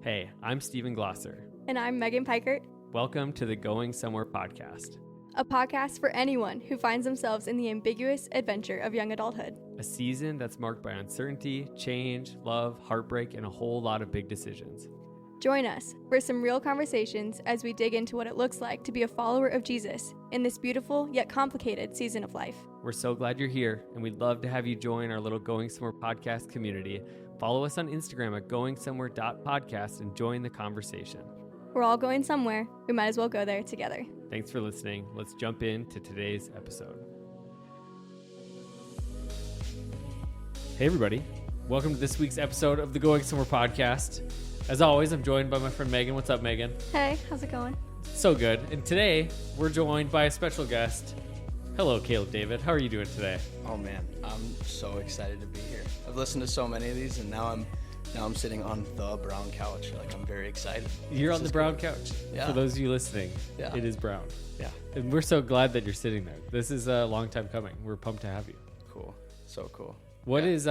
Hey, I'm Stephen Glosser. And I'm Megan Pikert. Welcome to the Going Somewhere podcast. A podcast for anyone who finds themselves in the ambiguous adventure of young adulthood. A season that's marked by uncertainty, change, love, heartbreak, and a whole lot of big decisions. Join us for some real conversations as we dig into what it looks like to be a follower of Jesus in this beautiful yet complicated season of life. We're so glad you're here, and we'd love to have you join our little Going Somewhere podcast community. Follow us on Instagram at goingsomewhere.podcast and join the conversation. We're all going somewhere. We might as well go there together. Thanks for listening. Let's jump into today's episode. Hey, everybody. Welcome to this week's episode of the Going Somewhere podcast. As always, I'm joined by my friend Megan. What's up, Megan? Hey, how's it going? So good. And today, we're joined by a special guest. Hello, Caleb David. How are you doing today? Oh, man. I'm so excited to be here. I've listened to so many of these, and now I'm sitting on the brown couch. Like, I'm very excited. You're on the brown couch. Yeah. For those of you listening, Yeah. It is brown. Yeah. And we're so glad that you're sitting there. This is a long time coming. We're pumped to have you. Cool. So cool. What is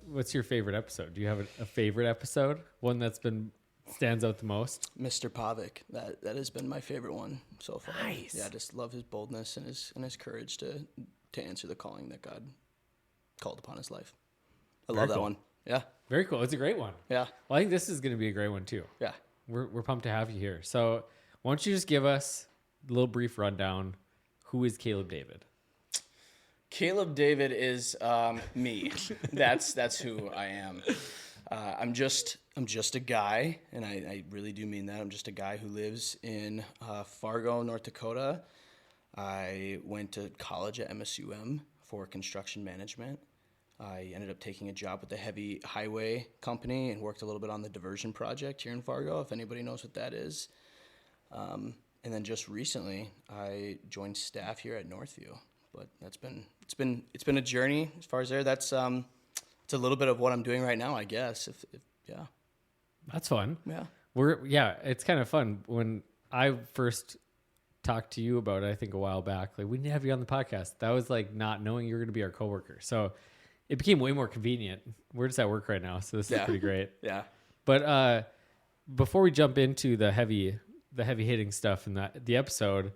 what's your favorite episode? Do you have a favorite episode? One that's stands out the most? Mr. Pavic. That has been my favorite one so far. Nice. Yeah, I just love his boldness and his courage to answer the calling that God called upon his life. I Very love that cool. one. Yeah. Very cool. It's a great one. Yeah. Well, I think this is going to be a great one too. Yeah. We're pumped to have you here. So why don't you just give us a little brief rundown. Who is Caleb David? Caleb David is me. That's who I am. I'm just a guy, and I really do mean that. I'm just a guy who lives in Fargo, North Dakota. I went to college at MSUM for construction management. I ended up taking a job with the heavy highway company and worked a little bit on the diversion project here in Fargo, if anybody knows what that is. And then just recently, I joined staff here at Northview. But it's been a journey as far as there. That's it's a little bit of what I'm doing right now, I guess. If yeah. That's fun. Yeah. It's kind of fun. When I first talked to you about it, I think a while back, like, we need to have you on the podcast. That was like not knowing you were going to be our coworker. So it became way more convenient. We're just at work right now, so this is pretty great. Yeah. But before we jump into the heavy hitting stuff in the episode,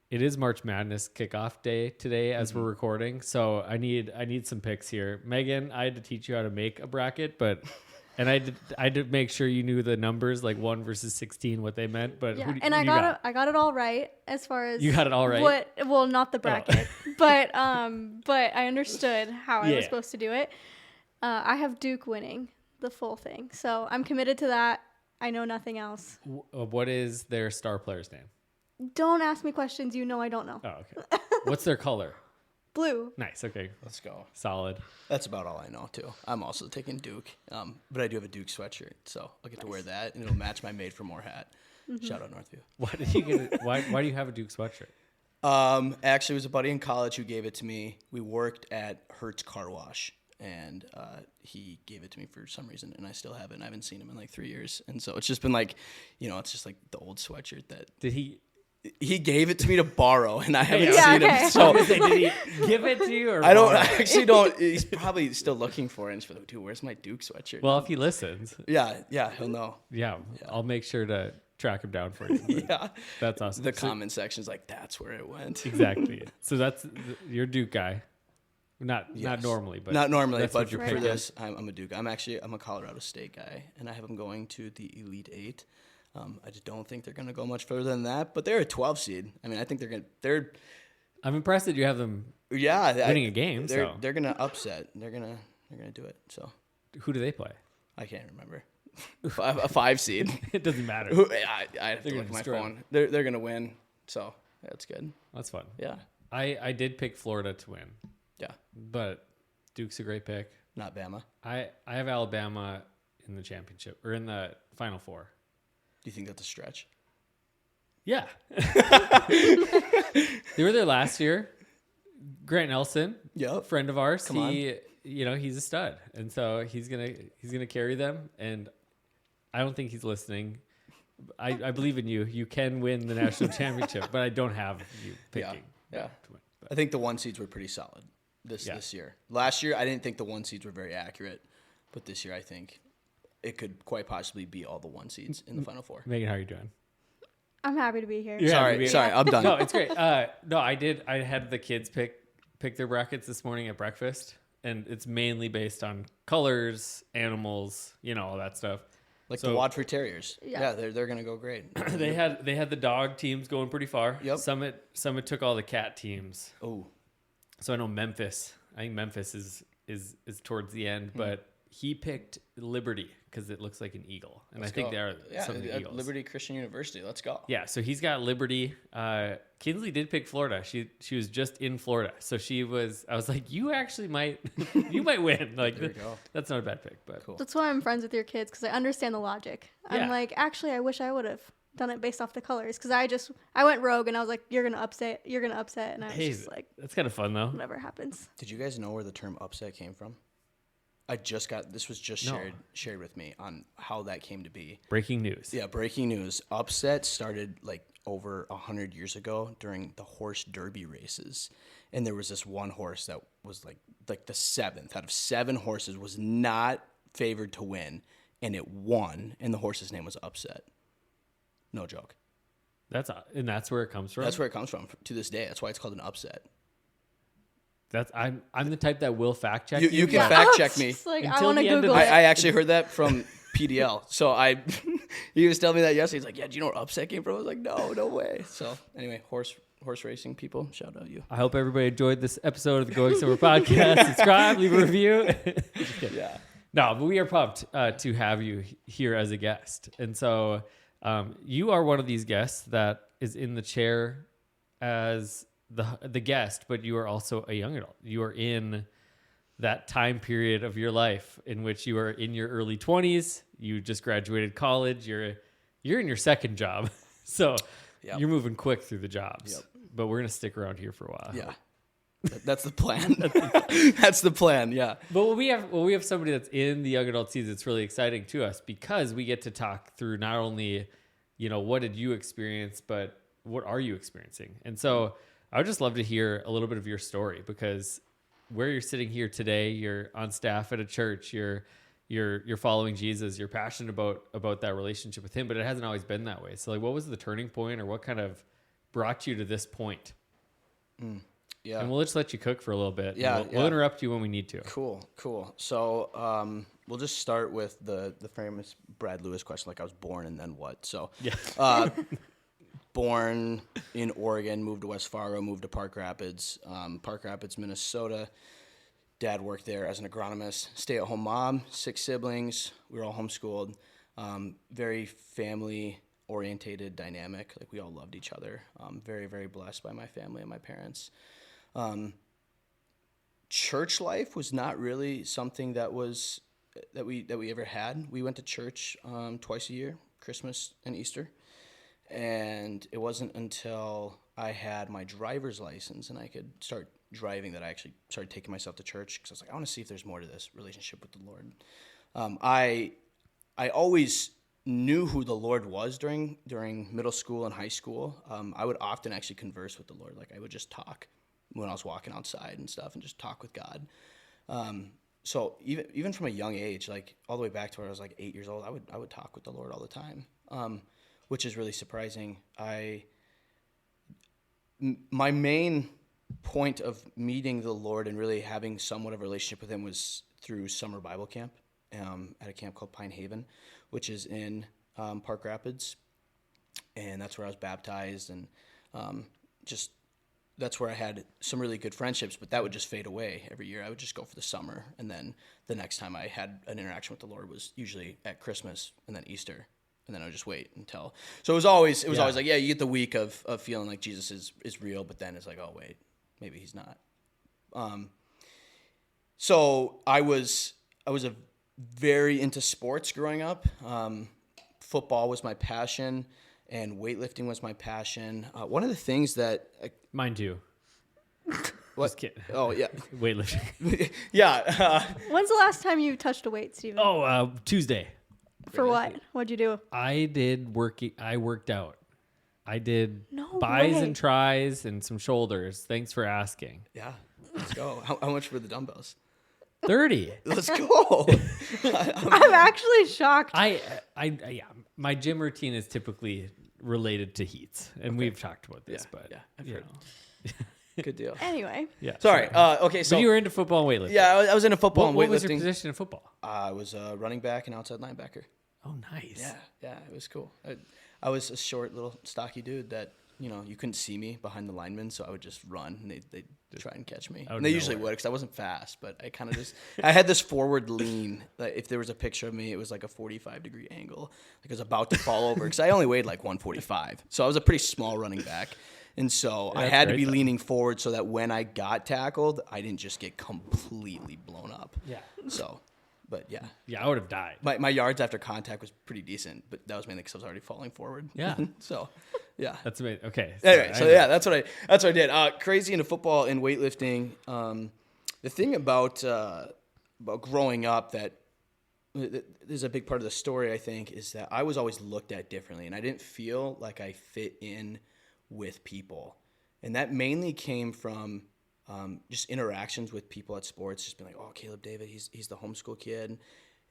it is March Madness kickoff day today as we're recording. So I need some picks here. Megan, I had to teach you how to make a bracket, and I did make sure you knew the numbers, like 1 versus 16, what they meant. But Yeah, and I got it all right as far as you got it all right. Well, not the bracket, but I understood how I was supposed to do it. I have Duke winning the full thing, so I'm committed to that. I know nothing else. What is their star player's name? Don't ask me questions you know I don't know. Oh, okay. What's their color? Blue. Nice. Okay. Let's go. Solid. That's about all I know too. I'm also taking Duke, but I do have a Duke sweatshirt, so I'll get to wear that, and it'll match my Made for More hat. Shout out Northview. Why did you get it? Why do you have a Duke sweatshirt? Actually, it was a buddy in college who gave it to me. We worked at Hertz Car Wash, and he gave it to me for some reason, and I still have it, and I haven't seen him in like 3 years. And so it's just been like, it's just like the old sweatshirt that... He gave it to me to borrow, and I haven't seen him. So did he give it to you? Or I don't. He's probably still looking for it. And he's like, dude, where's my Duke sweatshirt? Well, if he listens. Yeah, he'll know. Yeah, I'll make sure to track him down for you. Yeah. That's awesome. The comment section's like, that's where it went. Exactly. So that's your Duke guy. Not normally, but not normally, that's but what you're for picking. this, I'm a Duke. I'm a Colorado State guy, and I have them going to the Elite Eight. I just don't think they're going to go much further than that, but they're a 12 seed. I mean, I think I'm impressed that you have them winning a game. They're going to upset. They're going to do it. So who do they play? I can't remember. A 5 seed. It doesn't matter. I have to look at my phone. They're going to win. So that's good. That's fun. Yeah. I did pick Florida to win. Yeah. But Duke's a great pick. Not Bama. I have Alabama in the championship or in the Final Four. Do you think that's a stretch? Yeah. They were there last year. Grant Nelson, friend of ours, he's a stud. And so he's gonna carry them, and I don't think he's listening. I believe in you. You can win the national championship, but I don't have you picking. Yeah. To win, I think the 1 seeds were pretty solid this year. Last year I didn't think the 1 seeds were very accurate, but this year I think it could quite possibly be all the 1 seeds in the Final Four. Megan, how are you doing? I'm happy to be here. Sorry, I'm done. No, it's great. No, I had the kids pick their brackets this morning at breakfast, and it's mainly based on colors, animals, all that stuff. Like the Watford Terriers. Yeah, they're gonna go great. they had the dog teams going pretty far. Yep. Summit took all the cat teams. Oh. So I know Memphis. I think Memphis is towards the end, but he picked Liberty because it looks like an eagle, and I think they are some of the Eagles. Liberty Christian University. Let's go. Yeah, so he's got Liberty. Kinsley did pick Florida. She was just in Florida, so I was like, you actually might win. Like there you go. That's not a bad pick, but cool. That's why I'm friends with your kids, because I understand the logic. I'm Yeah. like, actually, I wish I would have done it based off the colors, because I went rogue and I was like, you're gonna upset, and I was just like, that's kind of fun though. whatever happens. Did you guys know where the term upset came from? This was just shared with me on how that came to be. Breaking news. Yeah, breaking news. Upset started like over 100 years ago during the horse derby races. And there was this one horse that was like the 7th out of 7 horses was not favored to win, and it won, and the horse's name was Upset. No joke. That's where it comes from. That's where it comes from to this day. That's why it's called an upset. I'm the type that will fact check You can fact check me. Like, I Until want to the end of Google the- it. I actually heard that from PDL. So he was telling me that yesterday. He's like, yeah, do you know where upset came from? I was like, no way. So anyway, horse racing people, shout out you. I hope everybody enjoyed this episode of the Going Somewhere podcast. Subscribe, leave a review. Just kidding. Yeah. No, but we are pumped to have you here as a guest. And so you are one of these guests that is in the chair as the guest, but you are also a young adult. You are in that time period of your life in which you are in your early 20s. You just graduated college. You're in your second job. So you're moving quick through the jobs. Yep. But we're going to stick around here for a while. Yeah. That's the plan. That's the plan. Yeah. But we have somebody that's in the young adult season, it's really exciting to us because we get to talk through not only, what did you experience, but what are you experiencing? And so I would just love to hear a little bit of your story, because where you're sitting here today, you're on staff at a church, you're following Jesus, you're passionate about that relationship with him, but it hasn't always been that way. So like, what was the turning point, or what kind of brought you to this point? Yeah. And we'll just let you cook for a little bit. Yeah. We'll interrupt you when we need to. Cool. So we'll just start with the famous Brad Lewis question, like I was born and then what? So Yeah. Born in Oregon, moved to West Fargo, moved to Park Rapids, Minnesota. Dad worked there as an agronomist. Stay-at-home mom, 6 siblings. We were all homeschooled. Very family-orientated dynamic. Like, we all loved each other. Very, very blessed by my family and my parents. Church life was not really something that we ever had. We went to church twice a year, Christmas and Easter. And it wasn't until I had my driver's license and I could start driving that I actually started taking myself to church, because I was like, I want to see if there's more to this relationship with the Lord. I always knew who the Lord was during middle school and high school. I would often actually converse with the Lord. Like, I would just talk when I was walking outside and stuff, and just talk with God. So even from a young age, like all the way back to where I was like 8 years old, I would talk with the Lord all the time. Which is really surprising. My main point of meeting the Lord and really having somewhat of a relationship with him was through summer Bible camp at a camp called Pine Haven, which is in Park Rapids. And that's where I was baptized, and that's where I had some really good friendships, but that would just fade away every year. I would just go for the summer, and then the next time I had an interaction with the Lord was usually at Christmas and then Easter. And then I would just wait until. So it was always like, yeah, you get the week of feeling like Jesus is real, but then it's like, oh wait, maybe he's not. So I was a very into sports growing up. Football was my passion, and weightlifting was my passion. One of the things that Mine too. What? Just kidding. Oh yeah, Weightlifting. yeah. When's the last time you touched a weight, Steven? Tuesday. For what? What'd you do? I worked out. I did No buys way. and tries and some shoulders. Thanks for asking. Yeah, let's go. How much were the dumbbells? 30. Let's go. I'm actually shocked. Yeah, my gym routine is typically related to heats, and we've talked about this, but I've you heard. know. Good deal. Anyway. Yeah. Sorry. Okay. So but you were into football and weightlifting. Yeah, I was into football and weightlifting. What was your position in football? I was a running back and outside linebacker. Oh, nice. Yeah, it was cool. I was a short, little, stocky dude that, you couldn't see me behind the linemen, so I would just run, and they'd try and catch me. And they usually would, because I wasn't fast, but I kind of just, I had this forward lean. Like, if there was a picture of me, it was like a 45-degree angle. Like I was about to fall over, because I only weighed like 145. So I was a pretty small running back. And so I had to be leaning forward so that when I got tackled, I didn't just get completely blown up. Yeah. So, but yeah. Yeah, I would have died. My yards after contact was pretty decent, but that was mainly because I was already falling forward. Yeah. So, yeah. That's amazing. Okay. Anyway, so yeah, that's what I did. Crazy into football and weightlifting. The thing about growing up that there's a big part of the story, I think, is that I was always looked at differently, and I didn't feel like I fit in with people. And that mainly came from just interactions with people at sports, just being like, oh, Caleb David, he's the homeschool kid.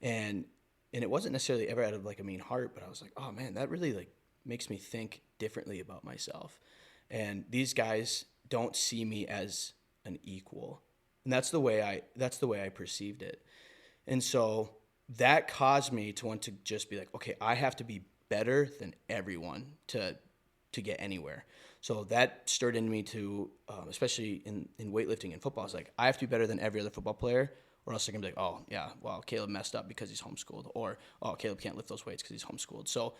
And it wasn't necessarily ever out of like a mean heart, but I was like, oh man, that really like makes me think differently about myself. And these guys don't see me as an equal. And that's the way I perceived it. And so that caused me to want to just be like, okay, I have to be better than everyone to get anywhere. So that stirred in me to, especially in weightlifting and football, it's like, I have to be better than every other football player, or else they're going to be like, oh, yeah, well, Caleb messed up because he's homeschooled, or, oh, Caleb can't lift those weights because he's homeschooled. So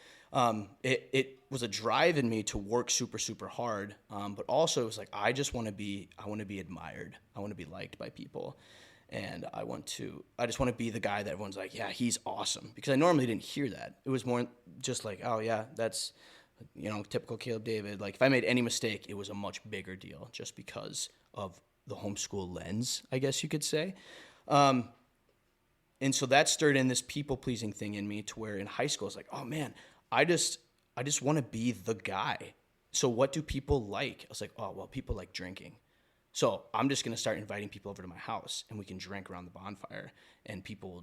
it was a drive in me to work super, super hard, but also it was like, I just want to be admired. I want to be liked by people. And I just want to be the guy that everyone's like, yeah, he's awesome. Because I normally didn't hear that. It was more just like, oh, yeah, that's, typical Caleb David. Like, if I made any mistake, it was a much bigger deal just because of the homeschool lens, I guess you could say. And so that stirred in this people-pleasing thing in me to where in high school, it's like, oh, man, I just want to be the guy. So what do people like? I was like, oh, well, people like drinking. So I'm just going to start inviting people over to my house, and we can drink around the bonfire, and people will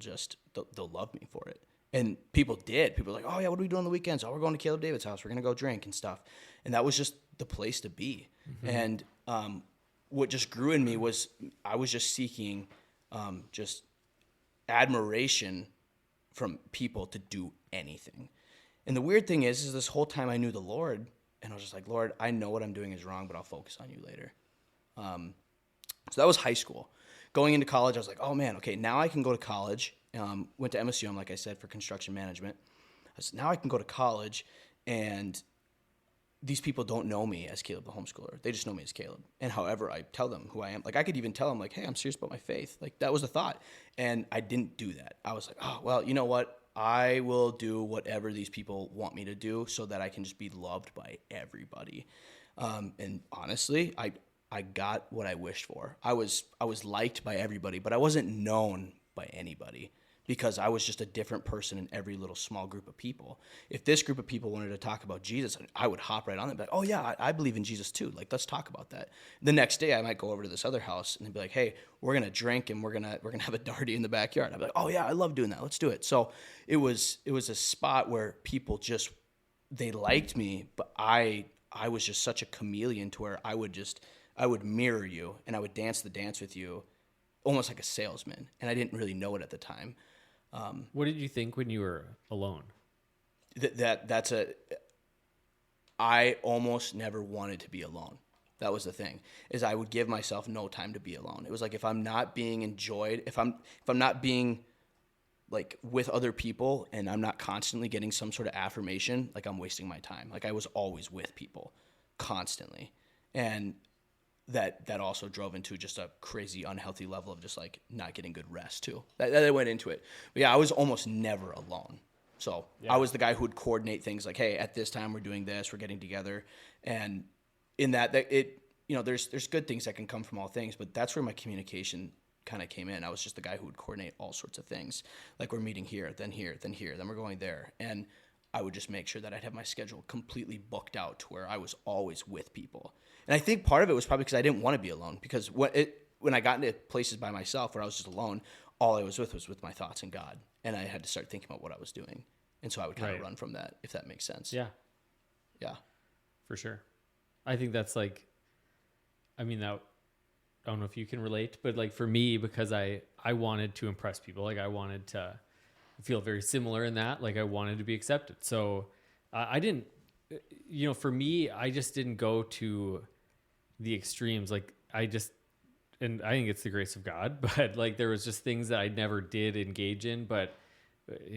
they'll love me for it. And people did. People were like, oh, yeah, what do we do on the weekends? Oh, we're going to Caleb David's house. We're going to go drink and stuff. And that was just the place to be. Mm-hmm. And what just grew in me was I was just seeking just admiration from people to do anything. And the weird thing is this whole time I knew the Lord, and I was just like, Lord, I know what I'm doing is wrong, but I'll focus on you later. So that was high school. Going into college, I was like, oh, man, okay, now I can go to college. Went to MSU, like I said, for construction management. Now I can go to college, and these people don't know me as Caleb the homeschooler. They just know me as Caleb. And however I tell them who I am, like I could even tell them like, hey, I'm serious about my faith. Like that was a thought. And I didn't do that. I was like, oh, well, you know what? I will do whatever these people want me to do so that I can just be loved by everybody. And honestly, I got what I wished for. I was liked by everybody, but I wasn't known by anybody because I was just a different person in every little small group of people. If this group of people wanted to talk about Jesus, I would hop right on it and be like, oh yeah, I believe in Jesus too. Like, let's talk about that. The next day I might go over to this other house and they'd be like, hey, we're going to drink and we're going to have a darty in the backyard. I'd be like, oh yeah, I love doing that. Let's do it. So it was a spot where people they liked me, but I was just such a chameleon to where I would mirror you and I would dance the dance with you almost like a salesman. And I didn't really know it at the time. What did you think when you were alone? I almost never wanted to be alone. That was the thing, is I would give myself no time to be alone. It was like, if I'm not being enjoyed, if I'm not being like with other people and I'm not constantly getting some sort of affirmation, like I'm wasting my time. Like I was always with people constantly. And that also drove into just a crazy unhealthy level of just like not getting good rest too. That went into it. But yeah, I was almost never alone. So yeah. I was the guy who would coordinate things like, hey, at this time we're doing this, we're getting together. And in that there's good things that can come from all things, but that's where my communication kind of came in. I was just the guy who would coordinate all sorts of things. Like we're meeting here, then we're going there. And I would just make sure that I'd have my schedule completely booked out to where I was always with people. And I think part of it was probably because I didn't want to be alone, because when I got into places by myself where I was just alone, all I was with my thoughts and God. And I had to start thinking about what I was doing. And so I would kind of run from that, if that makes sense. Yeah. Yeah. For sure. I think that's like, I mean, that, I don't know if you can relate, but like for me, because I wanted to impress people, like I wanted to feel very similar in that, like I wanted to be accepted. So I didn't, for me, I just didn't go to the extremes. Like and I think it's the grace of God, but like there was just things that I never did engage in, but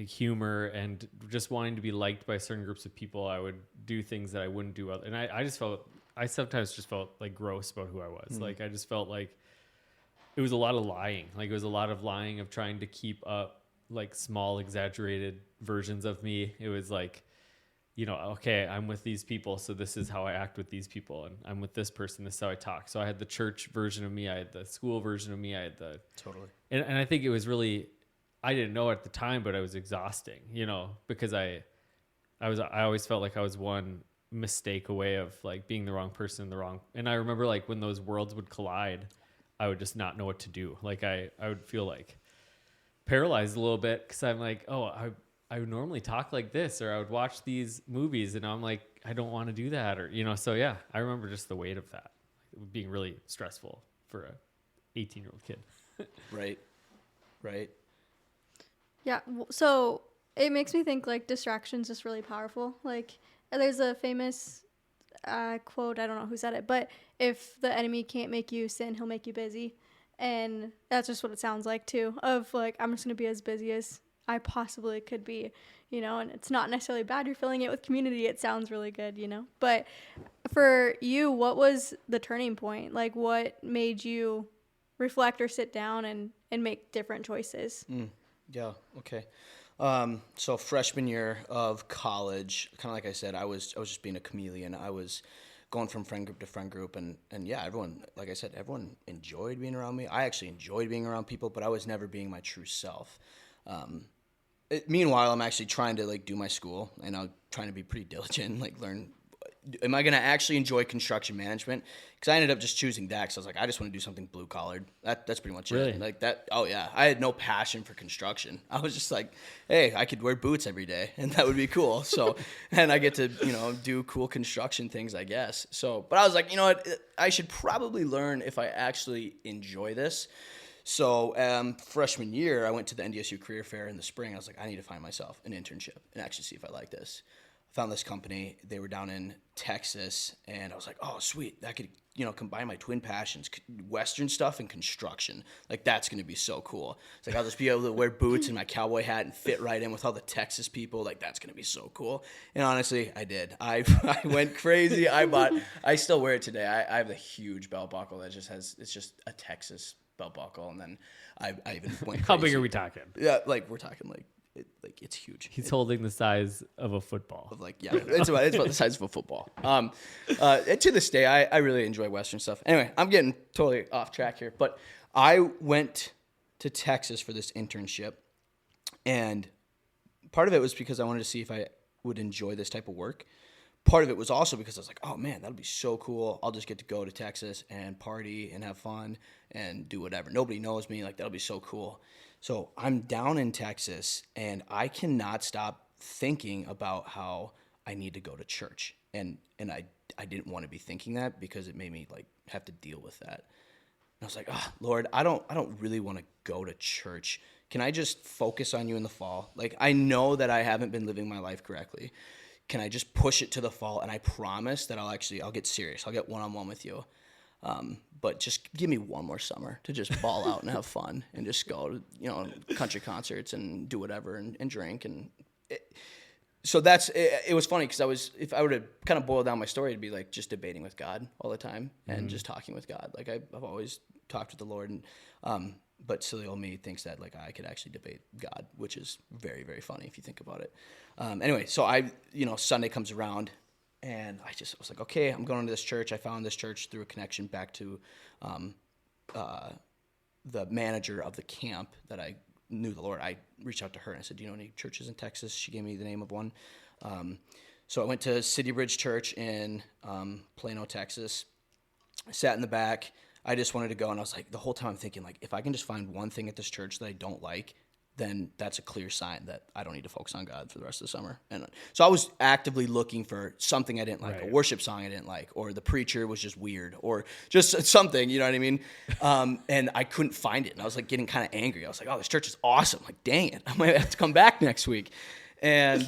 humor and just wanting to be liked by certain groups of people, I would do things that I wouldn't do. And I sometimes just felt like gross about who I was. Like I just felt like it was a lot of lying. Like it was a lot of lying of trying to keep up like small exaggerated versions of me. It was like, okay, I'm with these people, so this is how I act with these people, and I'm with this person, this is how I talk. So I had the church version of me, I had the school version of me, I had the Totally. And I think it was really, I didn't know at the time, but it was exhausting, because I always felt like I was one mistake away of like being the wrong person, and I remember like when those worlds would collide, I would just not know what to do. Like I would feel like paralyzed a little bit, because I'm like, I would normally talk like this, or I would watch these movies, and I'm like, I don't want to do that, or so yeah, I remember just the weight of that being really stressful for a 18-year-old kid. Right. Yeah, so it makes me think like distraction's just really powerful. Like there's a famous quote, I don't know who said it, but if the enemy can't make you sin, he'll make you busy. And that's just what it sounds like too, of like, I'm just going to be as busy as I possibly could be, and it's not necessarily bad. You're filling it with community. It sounds really good, But for you, what was the turning point? Like what made you reflect or sit down and make different choices? Yeah. Okay. So freshman year of college, kind of like I said, I was just being a chameleon. I was going from friend group to friend group, and yeah, everyone, like I said, everyone enjoyed being around me. I actually enjoyed being around people, but I was never being my true self. Meanwhile, I'm actually trying to like do my school, and I'm trying to be pretty diligent, like learn. Am I going to actually enjoy construction management? Because I ended up just choosing that because I was like, I just want to do something blue collared. That's pretty much Really? it. Like that. Oh yeah, I had no passion for construction. I was just like, hey, I could wear boots every day, and that would be cool. So, and I get to do cool construction things, I guess. So, but I was like, you know what? I should probably learn if I actually enjoy this. So freshman year, I went to the NDSU career fair in the spring. I was like, I need to find myself an internship and actually see if I like this. Found this company. They were down in Texas, and I was like, oh, sweet. That could, combine my twin passions, Western stuff and construction. Like, that's going to be so cool. It's like, I'll just be able to wear boots and my cowboy hat and fit right in with all the Texas people. Like, that's going to be so cool. And honestly, I did. I went crazy. I still wear it today. I have a huge belt buckle that it's just a Texas belt buckle. And then I even went crazy. How big are we talking? Yeah, like, we're talking like, it's huge. He's holding the size of a football. It's about the size of a football. To this day, I really enjoy Western stuff. Anyway, I'm getting totally off track here, but I went to Texas for this internship, and part of it was because I wanted to see if I would enjoy this type of work. Part of it was also because I was like, oh man, that'll be so cool. I'll just get to go to Texas and party and have fun and do whatever. Nobody knows me. Like, that'll be so cool. So I'm down in Texas, and I cannot stop thinking about how I need to go to church. And I didn't want to be thinking that because it made me like have to deal with that. And I was like, oh, Lord, I don't really want to go to church. Can I just focus on you in the fall? Like, I know that I haven't been living my life correctly. Can I just push it to the fall? And I promise that I'll get serious. I'll get one-on-one with you. But just give me one more summer to just ball out and have fun and just go to, country concerts and do whatever and drink. And so it was funny because if I were to kind of boil down my story, it'd be like just debating with God all the time and just talking with God. Like I've always talked with the Lord, and but silly old me thinks that like I could actually debate God, which is very, very funny if you think about it. Anyway, so Sunday comes around. And I was like, okay, I'm going to this church. I found this church through a connection back to the manager of the camp that I knew the Lord. I reached out to her and I said, do you know any churches in Texas? She gave me the name of one. So I went to City Bridge Church in Plano, Texas. I sat in the back. I just wanted to go. And I was like, the whole time I'm thinking, like, if I can just find one thing at this church that I don't like, then that's a clear sign that I don't need to focus on God for the rest of the summer. And so I was actively looking for something I didn't like, Right. a worship song I didn't like, or the preacher was just weird, or just something, you know what I mean? And I couldn't find it. And I was like getting kind of angry. I was like, oh, this church is awesome. Like, dang it, I might have to come back next week. And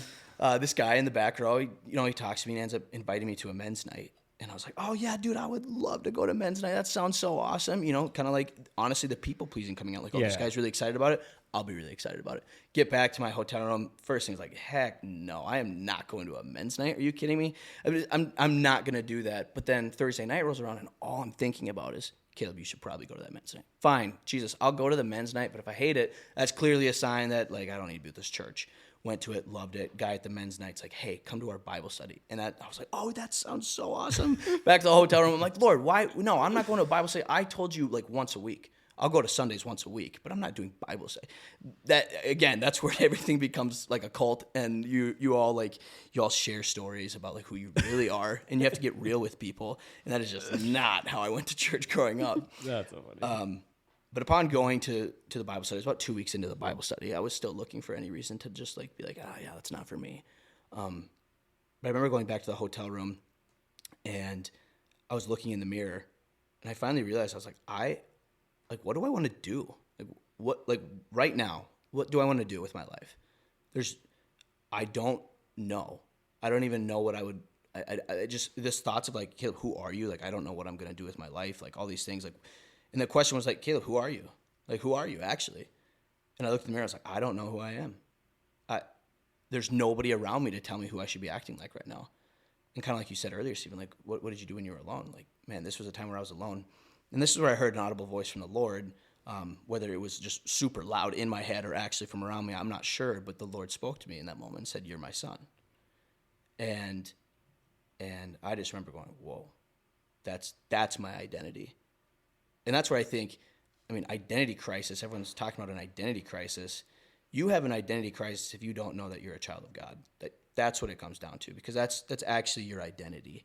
this guy in the back row, he talks to me and ends up inviting me to a men's night. And I was like, oh, yeah, dude, I would love to go to men's night. That sounds so awesome. Kind of like, honestly, the people pleasing coming out. Like, oh, this guy's really excited about it. I'll be really excited about it. Get back to my hotel room. First thing's like, heck no, I am not going to a men's night. Are you kidding me? I'm not going to do that. But then Thursday night rolls around, and all I'm thinking about is, Caleb, you should probably go to that men's night. Fine, Jesus, I'll go to the men's night. But if I hate it, that's clearly a sign that, like, I don't need to be with this church. Went to it, loved it. Guy at the men's night's like, hey, come to our Bible study. And I was like, oh, that sounds so awesome. Back to the hotel room. I'm like, Lord, why? No, I'm not going to a Bible study. I told you like once a week. I'll go to Sundays once a week, but I'm not doing Bible study. That's where everything becomes like a cult, and you all share stories about like who you really are, and you have to get real with people, and that is just not how I went to church growing up. That's so funny. But upon going to the Bible study, it was about 2 weeks into the Bible study, I was still looking for any reason to just like be like, yeah, that's not for me. But I remember going back to the hotel room, and I was looking in the mirror, and I finally realized, I was like, what do I want to do? Like right now, what do I want to do with my life? I don't know. I don't even know what I would. I just this thoughts of like, Caleb, who are you? Like, I don't know what I'm gonna do with my life. Like all these things. Like, and the question was like, Caleb, who are you? Like, who are you actually? And I looked in the mirror. I was like, I don't know who I am. There's nobody around me to tell me who I should be acting like right now. And kind of like you said earlier, Stephen, like, what did you do when you were alone? Like, man, this was a time where I was alone. And this is where I heard an audible voice from the Lord, whether it was just super loud in my head or actually from around me, I'm not sure. But the Lord spoke to me in that moment and said, you're my son. And I just remember going, whoa, that's my identity. And that's where I think, identity crisis, everyone's talking about an identity crisis. You have an identity crisis if you don't know that you're a child of God. That's what it comes down to, because that's actually your identity.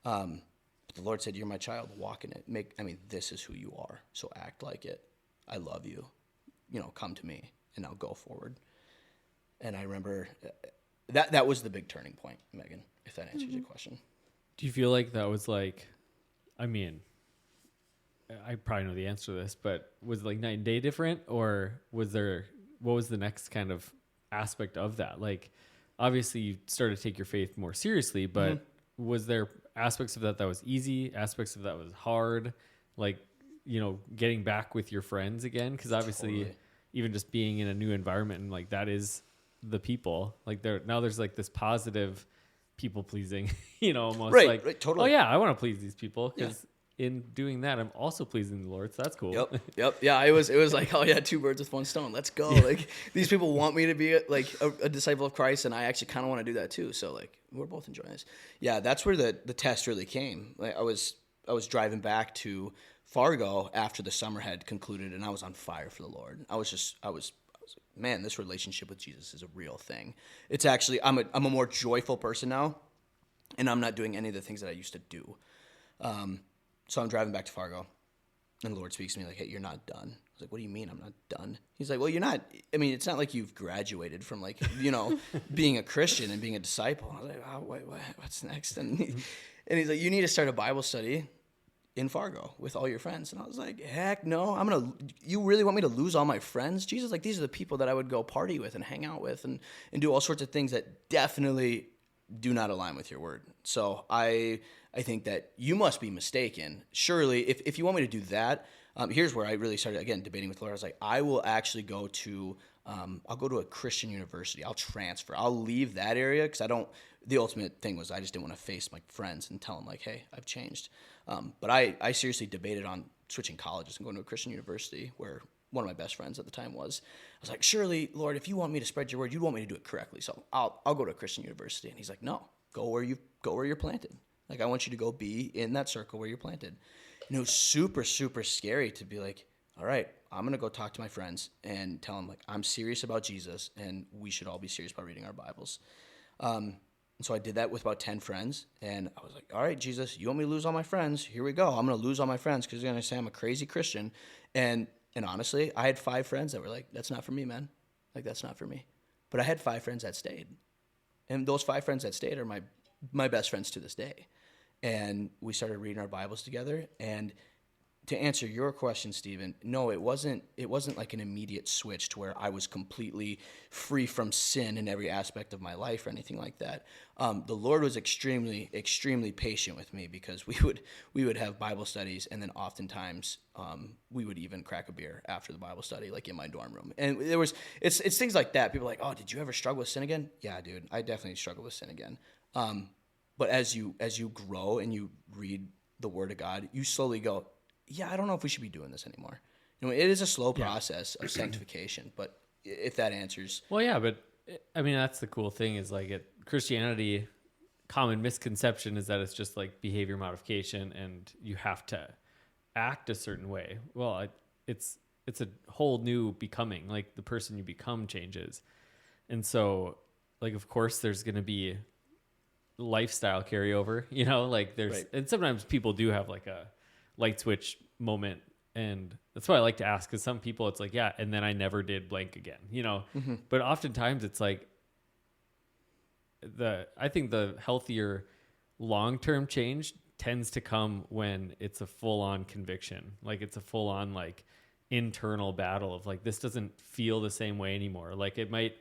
But the Lord said, you're my child, walk in it. This is who you are, so act like it. I love you. Come to me, and I'll go forward. And I remember that was the big turning point, Megan, if that answers your question. Do you feel like that was like, I probably know the answer to this, but was it like night and day different, or what was the next kind of aspect of that? Like, obviously you started to take your faith more seriously, but was there aspects of that was easy, aspects of that was hard, like, getting back with your friends again? Because obviously totally. Even just being in a new environment, and like that is the people, like there's like this positive people pleasing, almost right, totally. Oh yeah, I want to please these people, because in doing that, I'm also pleasing the Lord. So that's cool. Yep. Yeah, it was like, oh yeah, 2 birds with 1 stone. Let's go. Yeah. Like, these people want me to be a disciple of Christ, and I actually kind of want to do that too. So like, we're both enjoying this. Yeah, that's where the test really came. Like, I was driving back to Fargo after the summer had concluded, and I was on fire for the Lord. I was like, man, this relationship with Jesus is a real thing. It's actually, I'm a more joyful person now, and I'm not doing any of the things that I used to do. So I'm driving back to Fargo, and the Lord speaks to me like, hey, you're not done. I was like, what do you mean I'm not done? He's like, well, you're not, it's not like you've graduated from like, being a Christian and being a disciple. I was like, oh, wait, what's next? And he's like, you need to start a Bible study in Fargo with all your friends. And I was like, heck no, you really want me to lose all my friends? Jesus, like, these are the people that I would go party with and hang out with and do all sorts of things that definitely do not align with your word. So I think that you must be mistaken. Surely, if you want me to do that, here's where I really started, again, debating with Laura. I was like, I will actually go to a Christian university. I'll transfer. I'll leave that area, because the ultimate thing was I just didn't want to face my friends and tell them like, hey, I've changed. But I seriously debated on switching colleges and going to a Christian university where one of my best friends at the time was. I was like, surely, Lord, if you want me to spread your word, you want me to do it correctly. So I'll go to a Christian university. And he's like, no, go where you're planted. Like, I want you to go be in that circle where you're planted. And it was super, super scary to be like, all right, I'm going to go talk to my friends and tell them, like, I'm serious about Jesus, and we should all be serious about reading our Bibles. so I did that with about 10 friends, and I was like, all right, Jesus, you want me to lose all my friends? Here we go. I'm going to lose all my friends because you're going to say I'm a crazy Christian. And honestly, I had 5 friends that were like, that's not for me, man. Like, that's not for me. But I had 5 friends that stayed. And those 5 friends that stayed are my best friends to this day. And we started reading our Bibles together. And to answer your question, Stephen, no, it wasn't like an immediate switch to where I was completely free from sin in every aspect of my life or anything like that. The Lord was extremely, extremely patient with me, because we would have Bible studies, and then oftentimes we would even crack a beer after the Bible study, like in my dorm room. And it's things like that. People are like, oh, did you ever struggle with sin again? Yeah, dude, I definitely struggle with sin again. But as you grow and you read the Word of God, you slowly go, yeah, I don't know if we should be doing this anymore. You know, it is a slow process of sanctification, but if that answers. Well, yeah, but I mean, that's the cool thing is like Christianity, common misconception is that it's just like behavior modification and you have to act a certain way. Well, it's a whole new becoming, like the person you become changes. And so, like, of course there's going to be lifestyle carryover, you know, like and sometimes people do have like a light switch moment, and that's why I like to ask, because some people it's like, yeah, and then I never did blank again, you know. But oftentimes it's like I think the healthier long-term change tends to come when it's a full-on conviction, like it's a full-on like internal battle of like, this doesn't feel the same way anymore. Like it might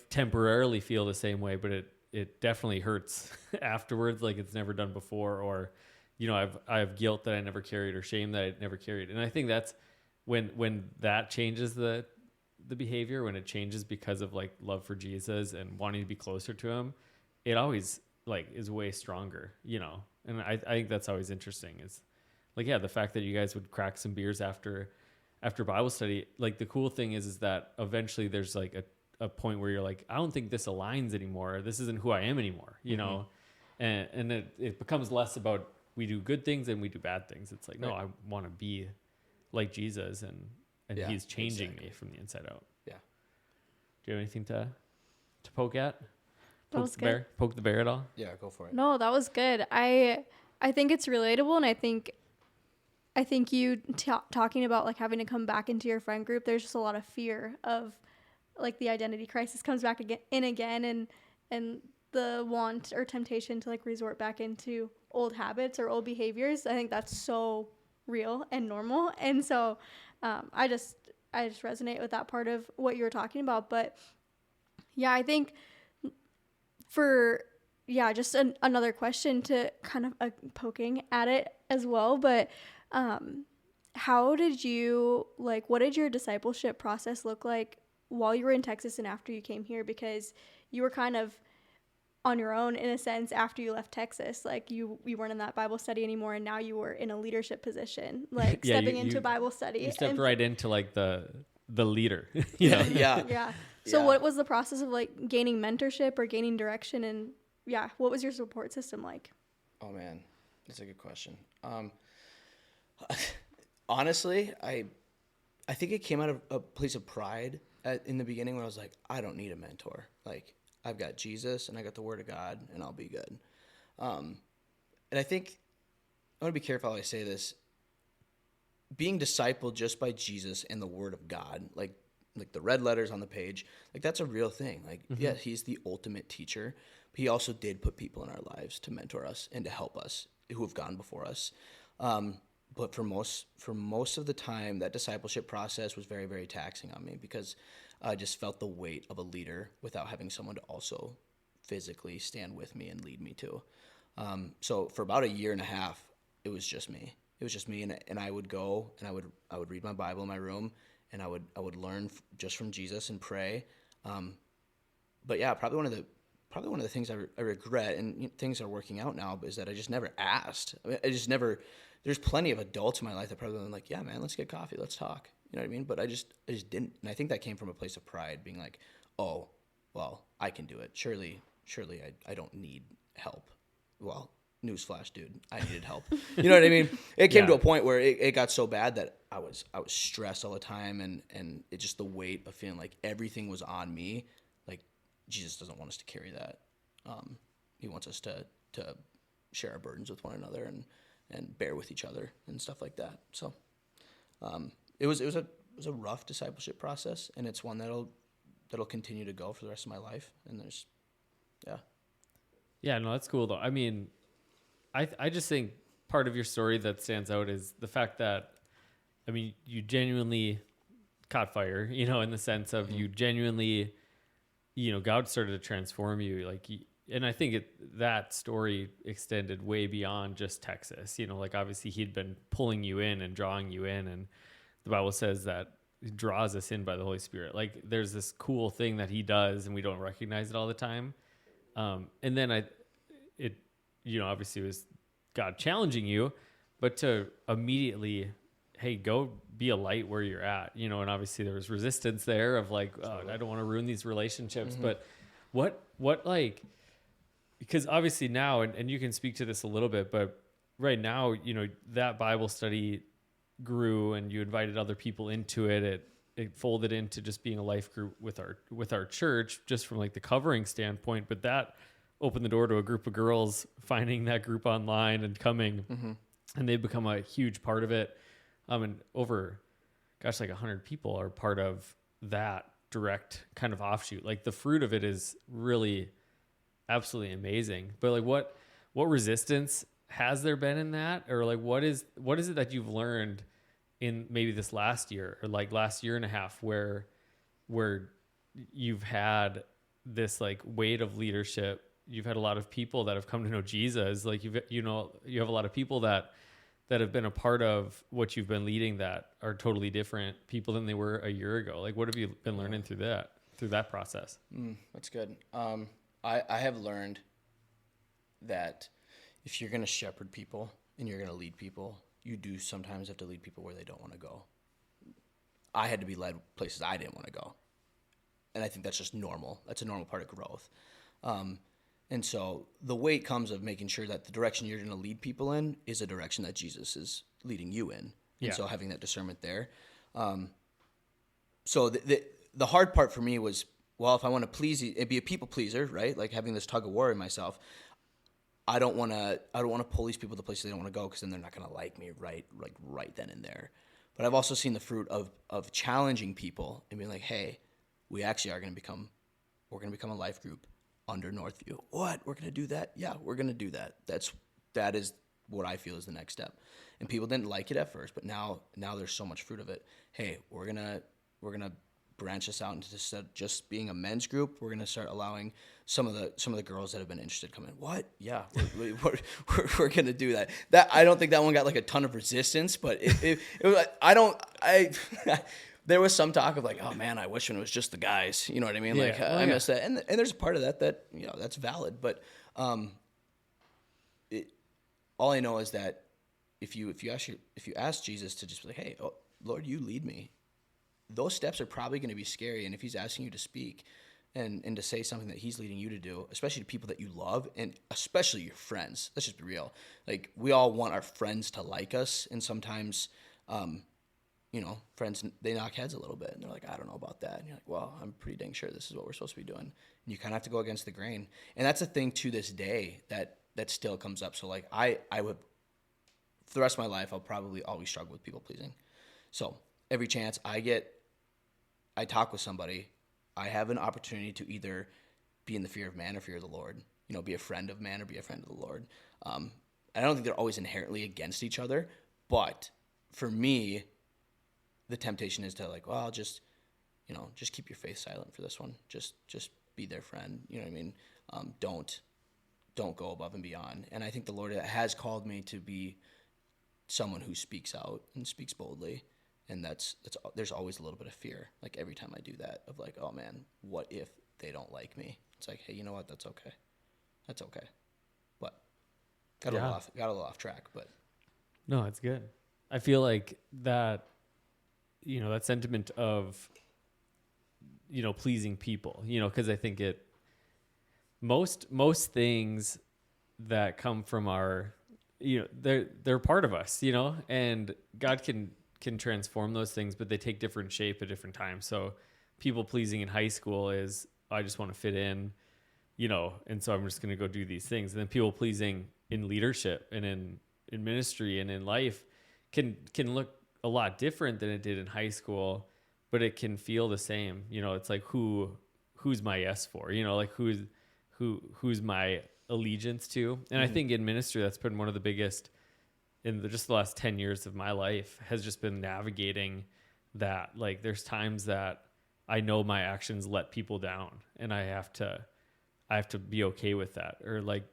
temporarily feel the same way, but it definitely hurts afterwards, like it's never done before. Or, you know, I have guilt that I never carried, or shame that I never carried. And I think that's when that changes the behavior, when it changes because of like love for Jesus and wanting to be closer to him, it always like is way stronger, you know. And I think that's always interesting is like, yeah, the fact that you guys would crack some beers after Bible study. Like the cool thing is that eventually there's like a point where you're like, I don't think this aligns anymore. This isn't who I am anymore, you know? And it becomes less about we do good things and we do bad things. It's like, no, I want to be like Jesus, and he's changing me from the inside out. Yeah. Do you have anything to poke at? Poke the bear at all? Yeah, go for it. No, that was good. I think it's relatable, and I think you talking about like having to come back into your friend group, there's just a lot of fear of like the identity crisis comes back again, and the want or temptation to like resort back into old habits or old behaviors. I think that's so real and normal. And so I just resonate with that part of what you were talking about. But yeah, I think just another question to kind of poking at it as well. But how did you what did your discipleship process look like while you were in Texas and after you came here? Because you were kind of on your own in a sense after you left Texas. Like you weren't in that Bible study anymore, and now you were in a leadership position, like stepping into Bible study. You stepped right into like the leader. Yeah. So what was the process of like gaining mentorship or gaining direction, and what was your support system like? Oh man, that's a good question. Honestly, I think it came out of a place of pride in the beginning, when I was like, I don't need a mentor. Like, I've got Jesus and I got the Word of God, and I'll be good. And I think I want to be careful how I say this. Being discipled just by Jesus and the Word of God, like the red letters on the page, like that's a real thing. Like, yeah, he's the ultimate teacher. But he also did put people in our lives to mentor us and to help us who have gone before us. But for most of the time, that discipleship process was very, very taxing on me, because I just felt the weight of a leader without having someone to also physically stand with me and lead me too. So for about a year and a half, it was just me. It was just me, and I would go and I would read my Bible in my room, and I would learn just from Jesus and pray. But yeah, probably one of the things I regret, and things are working out now, is that I just never asked. I just never. There's plenty of adults in my life that probably been like, yeah, man, let's get coffee, let's talk. You know what I mean? But I just didn't. And I think that came from a place of pride, being like, oh, well, I can do it. Surely I don't need help. Well, newsflash, dude, I needed help. You know what I mean? It came to a point where it got so bad that I was stressed all the time, and it just the weight of feeling like everything was on me. Like, Jesus doesn't want us to carry that. He wants us to share our burdens with one another and bear with each other and stuff like that. So it was a rough discipleship process, and it's one that'll continue to go for the rest of my life. And yeah, no, that's cool though. I mean, I just think part of your story that stands out is the fact that, I mean, you genuinely caught fire, in the sense of you genuinely, God started to transform you. And I think that story extended way beyond just Texas. Obviously he'd been pulling you in and drawing you in, and the Bible says that he draws us in by the Holy Spirit. There's this cool thing that he does, and we don't recognize it all the time. And then obviously it was God challenging you, but to immediately, hey, go be a light where you're at, and obviously there was resistance there of I don't want to ruin these relationships. Mm-hmm. But what because obviously now, and you can speak to this a little bit, but right now, that Bible study grew and you invited other people into it. It folded into just being a life group with our church, just from the covering standpoint. But that opened the door to a group of girls finding that group online and coming, mm-hmm. and they've become a huge part of it. And over, 100 people are part of that direct kind of offshoot. The fruit of it is really absolutely amazing. But what resistance has there been in that? Or what is it that you've learned in maybe this last year or last year and a half where you've had this weight of leadership? You've had a lot of people that have come to know Jesus. You have a lot of people that have been a part of what you've been leading that are totally different people than they were a year ago. What have you been learning through that process? That's good. I have learned that if you're going to shepherd people and you're going to lead people, you do sometimes have to lead people where they don't want to go. I had to be led places I didn't want to go. And I think that's just normal. That's a normal part of growth. And so the weight comes of making sure that the direction you're going to lead people in is a direction that Jesus is leading you in. And so having that discernment there. So the hard part for me was, well, if I want to please you, be a people pleaser, right? Having this tug of war in myself, I don't want to pull these people to places they don't want to go, because then they're not going to like me right then and there. But I've also seen the fruit of challenging people and being like, hey, we actually are going to become a life group under Northview. What? We're going to do that? Yeah, we're going to do that. That is what I feel is the next step. And people didn't like it at first, but now there's so much fruit of it. Hey, we're going to branch this out into just being a men's group. We're going to start allowing some of the girls that have been interested come in. What? Yeah, we're going to do that. That I don't think that one got a ton of resistance, but it there was some talk of oh man, I wish when it was just the guys. You know what I mean? I miss that. And there's a part of that that's valid. But all I know is that if you ask Jesus to just be hey, oh, Lord, you lead me, those steps are probably going to be scary. And if he's asking you to speak and to say something that he's leading you to do, especially to people that you love and especially your friends, let's just be real. We all want our friends to like us. And sometimes, friends, they knock heads a little bit and they're I don't know about that. And you're well, I'm pretty dang sure this is what we're supposed to be doing. And you kind of have to go against the grain. And that's a thing to this day that still comes up. So I would, for the rest of my life, I'll probably always struggle with people pleasing. So every chance I talk with somebody, I have an opportunity to either be in the fear of man or fear of the Lord, be a friend of man or be a friend of the Lord. I don't think they're always inherently against each other, but for me, the temptation is to well, just keep your faith silent for this one. Just be their friend. You know what I mean? Don't go above and beyond. And I think the Lord has called me to be someone who speaks out and speaks boldly. And there's always a little bit of fear. Every time I do that of oh man, what if they don't like me? It's hey, you know what? That's okay. That's okay. But got a little off track, but no, it's good. I feel that, that sentiment of, pleasing people, cause I think most things that come from our, they're part of us, and God can transform those things, but they take different shape at different times. So people pleasing in high school is, I just want to fit in. and so I'm just going to go do these things. And then people pleasing in leadership and in ministry and in life can look a lot different than it did in high school, but it can feel the same. It's like who's my yes for, like who's my allegiance to. And I think in ministry, that's been one of the biggest in just the last 10 years of my life, has just been navigating that. Like there's times that I know my actions let people down, and I have to be okay with that. Or like,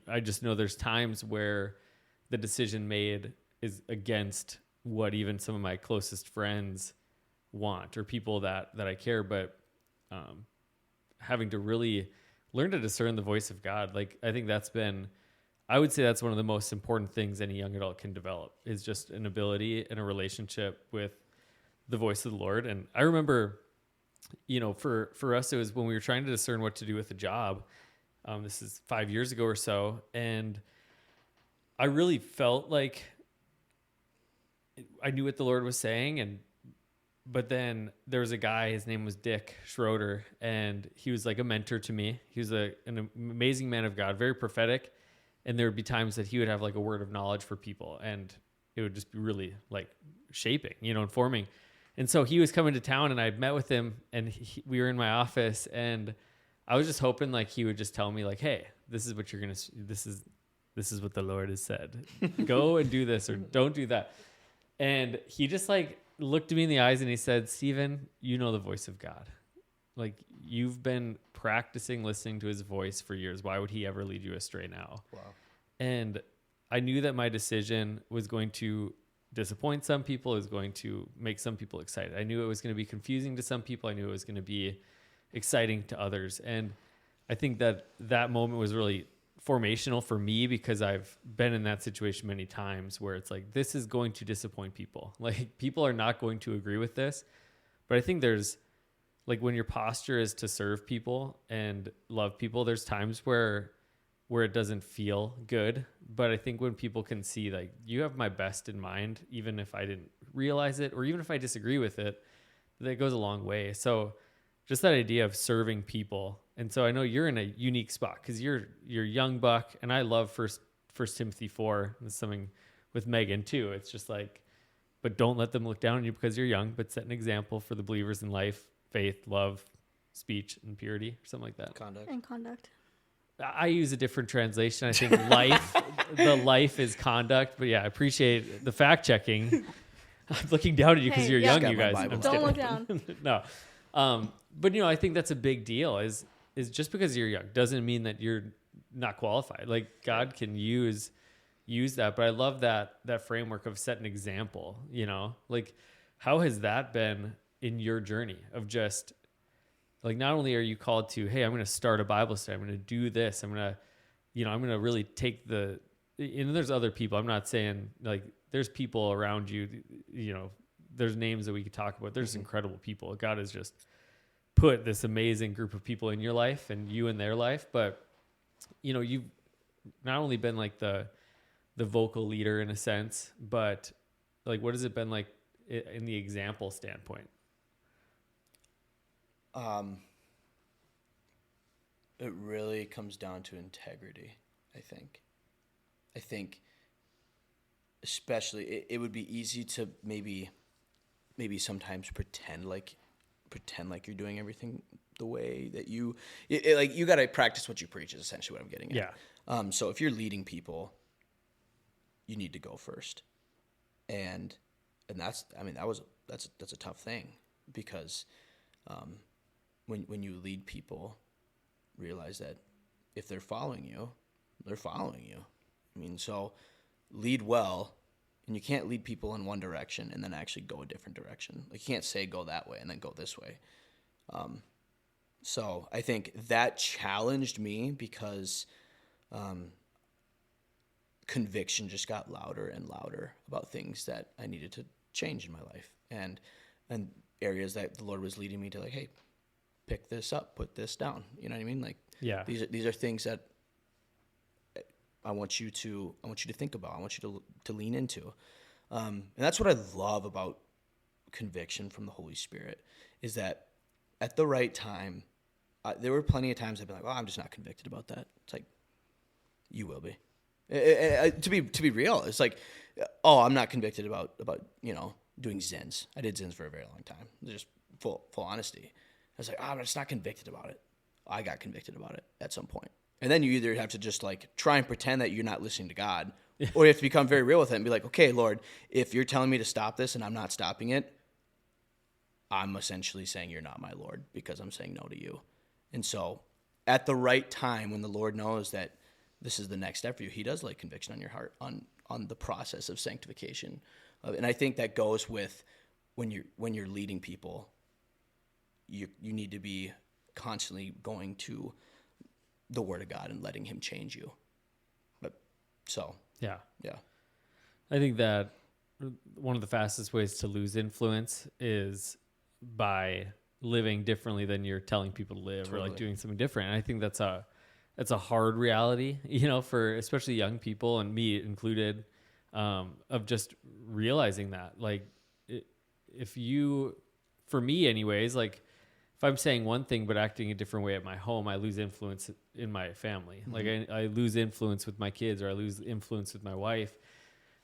I just know there's times where the decision made is against what even some of my closest friends want, or people that I care, but having to really learn to discern the voice of God. Like, I think I would say that's one of the most important things any young adult can develop, is just an ability and a relationship with the voice of the Lord. And I remember, for us, it was when we were trying to discern what to do with a job. This is 5 years ago or so. And I really felt like I knew what the Lord was saying. But then there was a guy, his name was Dick Schroeder, and he was like a mentor to me. He was an amazing man of God, very prophetic. And there would be times that he would have like a word of knowledge for people, and it would just be really like shaping, informing. And so he was coming to town, and I met with him, and we were in my office, and I was just hoping like he would just tell me like, hey, this is what this is what the Lord has said. Go and do this, or don't do that. And he just like looked me in the eyes and he said, Stephen, you know the voice of God. Like, you've been practicing listening to his voice for years. Why would he ever lead you astray now? Wow. And I knew that my decision was going to disappoint some people. It was going to make some people excited. I knew it was going to be confusing to some people. I knew it was going to be exciting to others. And I think that moment was really formational for me, because I've been in that situation many times where it's like, this is going to disappoint people. Like, people are not going to agree with this. But I think there's, like, when your posture is to serve people and love people, there's times where it doesn't feel good. But I think when people can see, like, you have my best in mind, even if I didn't realize it, or even if I disagree with it, that goes a long way. So just that idea of serving people. And so I know you're in a unique spot, because you're young buck, and I love First Timothy 4. There's something with Megan too. It's just like, but don't let them look down on you because you're young, but set an example for the believers in life, faith, love, speech, and purity, or something like that. Conduct. I use a different translation. I think the life is conduct. But yeah, I appreciate the fact checking. I'm looking down at you because you're young, you guys. Don't look down. No. But I think that's a big deal, is just because you're young doesn't mean that you're not qualified. Like, God can use that. But I love that framework of set an example, like, how has that been in your journey of just like, not only are you called to, hey, I'm going to start a Bible study, I'm going to do this, I'm going to really take and there's other people. I'm not saying like there's people around you, there's names that we could talk about. There's incredible people. God has just put this amazing group of people in your life and you in their life. But, you've not only been like the vocal leader in a sense, but like, what has it been like in the example standpoint? It really comes down to integrity, I think especially it would be easy to maybe sometimes pretend like you're doing everything the way that you got to practice what you preach is essentially what I'm getting at. Yeah. So if you're leading people, you need to go first. And that's a tough thing, because when you lead people, realize that if they're following you, they're following you. I mean, so lead well, and you can't lead people in one direction and then actually go a different direction. Like, you can't say go that way and then go this way. So I think that challenged me, because conviction just got louder and louder about things that I needed to change in my life, and areas that the Lord was leading me to, like, hey, pick this up, put this down. You know what I mean? Like, yeah, these are things that I want you to think about. I want you to lean into. And that's what I love about conviction from the Holy Spirit, is that at the right time, there were plenty of times I'd be like, well, I'm just not convicted about that. It's like, you will be. To be real, it's like, oh, I'm not convicted about doing zins. I did zins for a very long time. Just full honesty. I was like, oh, I'm just not convicted about it. I got convicted about it at some point. And then you either have to just like try and pretend that you're not listening to God, or you have to become very real with it and be like, okay, Lord, if you're telling me to stop this and I'm not stopping it, I'm essentially saying you're not my Lord because I'm saying no to you. And so at the right time, when the Lord knows that this is the next step for you, he does lay conviction on your heart on the process of sanctification. And I think that goes with when you're leading people, you need to be constantly going to the Word of God and letting him change you. But so yeah. I think that one of the fastest ways to lose influence is by living differently than you're telling people to live, or like doing something different. And I think that's a hard reality, for especially young people, and me included, of just realizing that, like, for me anyways, like if I'm saying one thing but acting a different way at my home, I lose influence in my family. Mm-hmm. Like I lose influence with my kids, or I lose influence with my wife.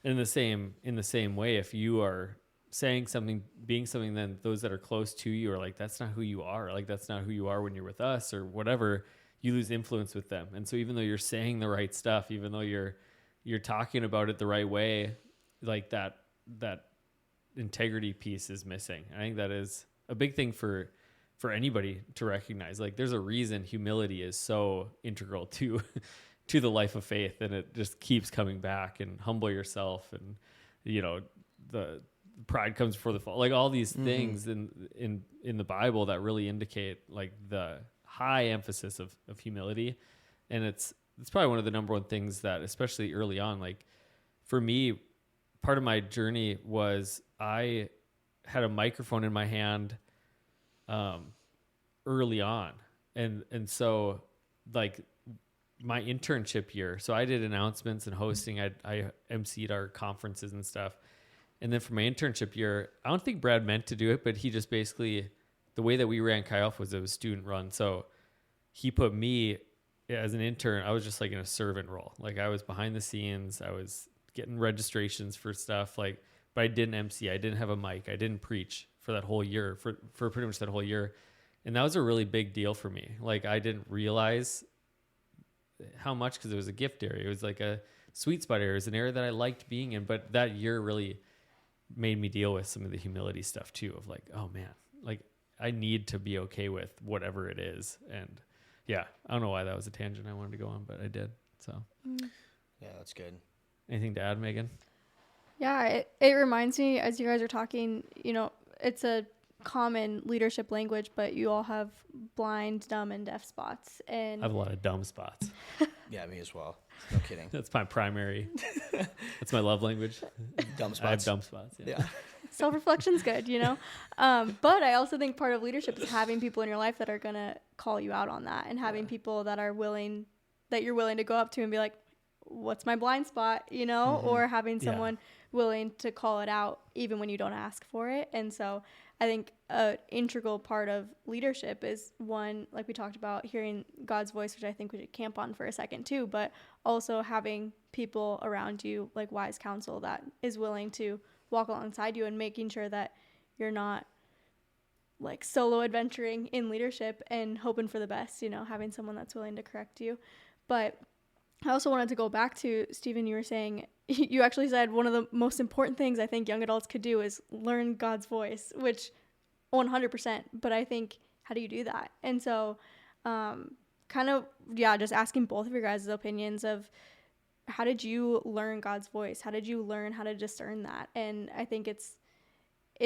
And in the same way, if you are saying something, being something, then those that are close to you are like, that's not who you are. Like, that's not who you are when you're with us or whatever. You lose influence with them. And so even though you're saying the right stuff, even though you're talking about it the right way, like that integrity piece is missing. I think that is a big thing for anybody to recognize. Like, there's a reason humility is so integral to the life of faith, and it just keeps coming back. And humble yourself, and the pride comes before the fall. Like all these things in the Bible that really indicate like the high emphasis of humility. And it's probably one of the number one things that, especially early on, like for me, part of my journey was I had a microphone in my hand early on. And so like my internship year, so I did announcements and hosting. I emceed our conferences and stuff. And then for my internship year, I don't think Brad meant to do it, but he just basically, the way that we ran Chi Alpha was it was student run. So he put me as an intern. I was just like in a servant role. Like I was behind the scenes. I was getting registrations for stuff. Like, but I didn't MC. I didn't have a mic. I didn't preach for that whole year, for pretty much that whole year. And that was a really big deal for me. Like I didn't realize how much, because it was a gift area. It was like a sweet spot area. It was an area that I liked being in. But that year really made me deal with some of the humility stuff too, of like, oh man, like I need to be okay with whatever it is. And yeah, I don't know why that was a tangent I wanted to go on, but I did. So yeah, that's good. Anything to add, Megan? Yeah, it reminds me, as you guys are talking, it's a common leadership language, but you all have blind, dumb, and deaf spots. And I have a lot of dumb spots. Yeah, me as well. No kidding. That's my primary. That's my love language. Dumb spots. I have dumb spots. Yeah. Self-reflection's good, but I also think part of leadership is having people in your life that are going to call you out on that, and having people that you're willing to go up to and be like, what's my blind spot, or having someone willing to call it out even when you don't ask for it. And so I think an integral part of leadership is, one, like we talked about, hearing God's voice, which I think we should camp on for a second too, but also having people around you, like wise counsel, that is willing to walk alongside you, and making sure that you're not like solo adventuring in leadership and hoping for the best, having someone that's willing to correct you. But I also wanted to go back to, Stephen, you were saying, you actually said one of the most important things I think young adults could do is learn God's voice, which 100%, but I think, how do you do that? And so just asking both of your guys' opinions of, how did you learn God's voice? How did you learn how to discern that? And I think it's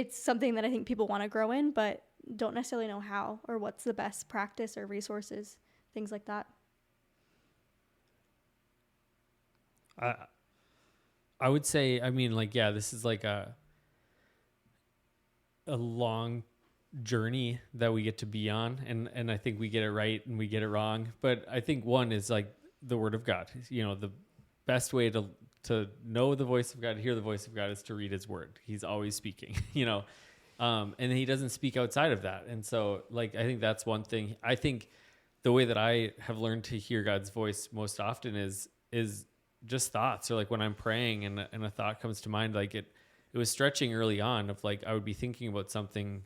something that I think people want to grow in, but don't necessarily know how, or what's the best practice or resources, things like that. I would say, this is like a long journey that we get to be on. And I think we get it right and we get it wrong. But I think one is like the Word of God. The best way to know the voice of God, to hear the voice of God, is to read his word. He's always speaking, And he doesn't speak outside of that. And so like, I think that's one thing. I think the way that I have learned to hear God's voice most often is just thoughts, or like when I'm praying and a thought comes to mind, like it was stretching early on of like, I would be thinking about something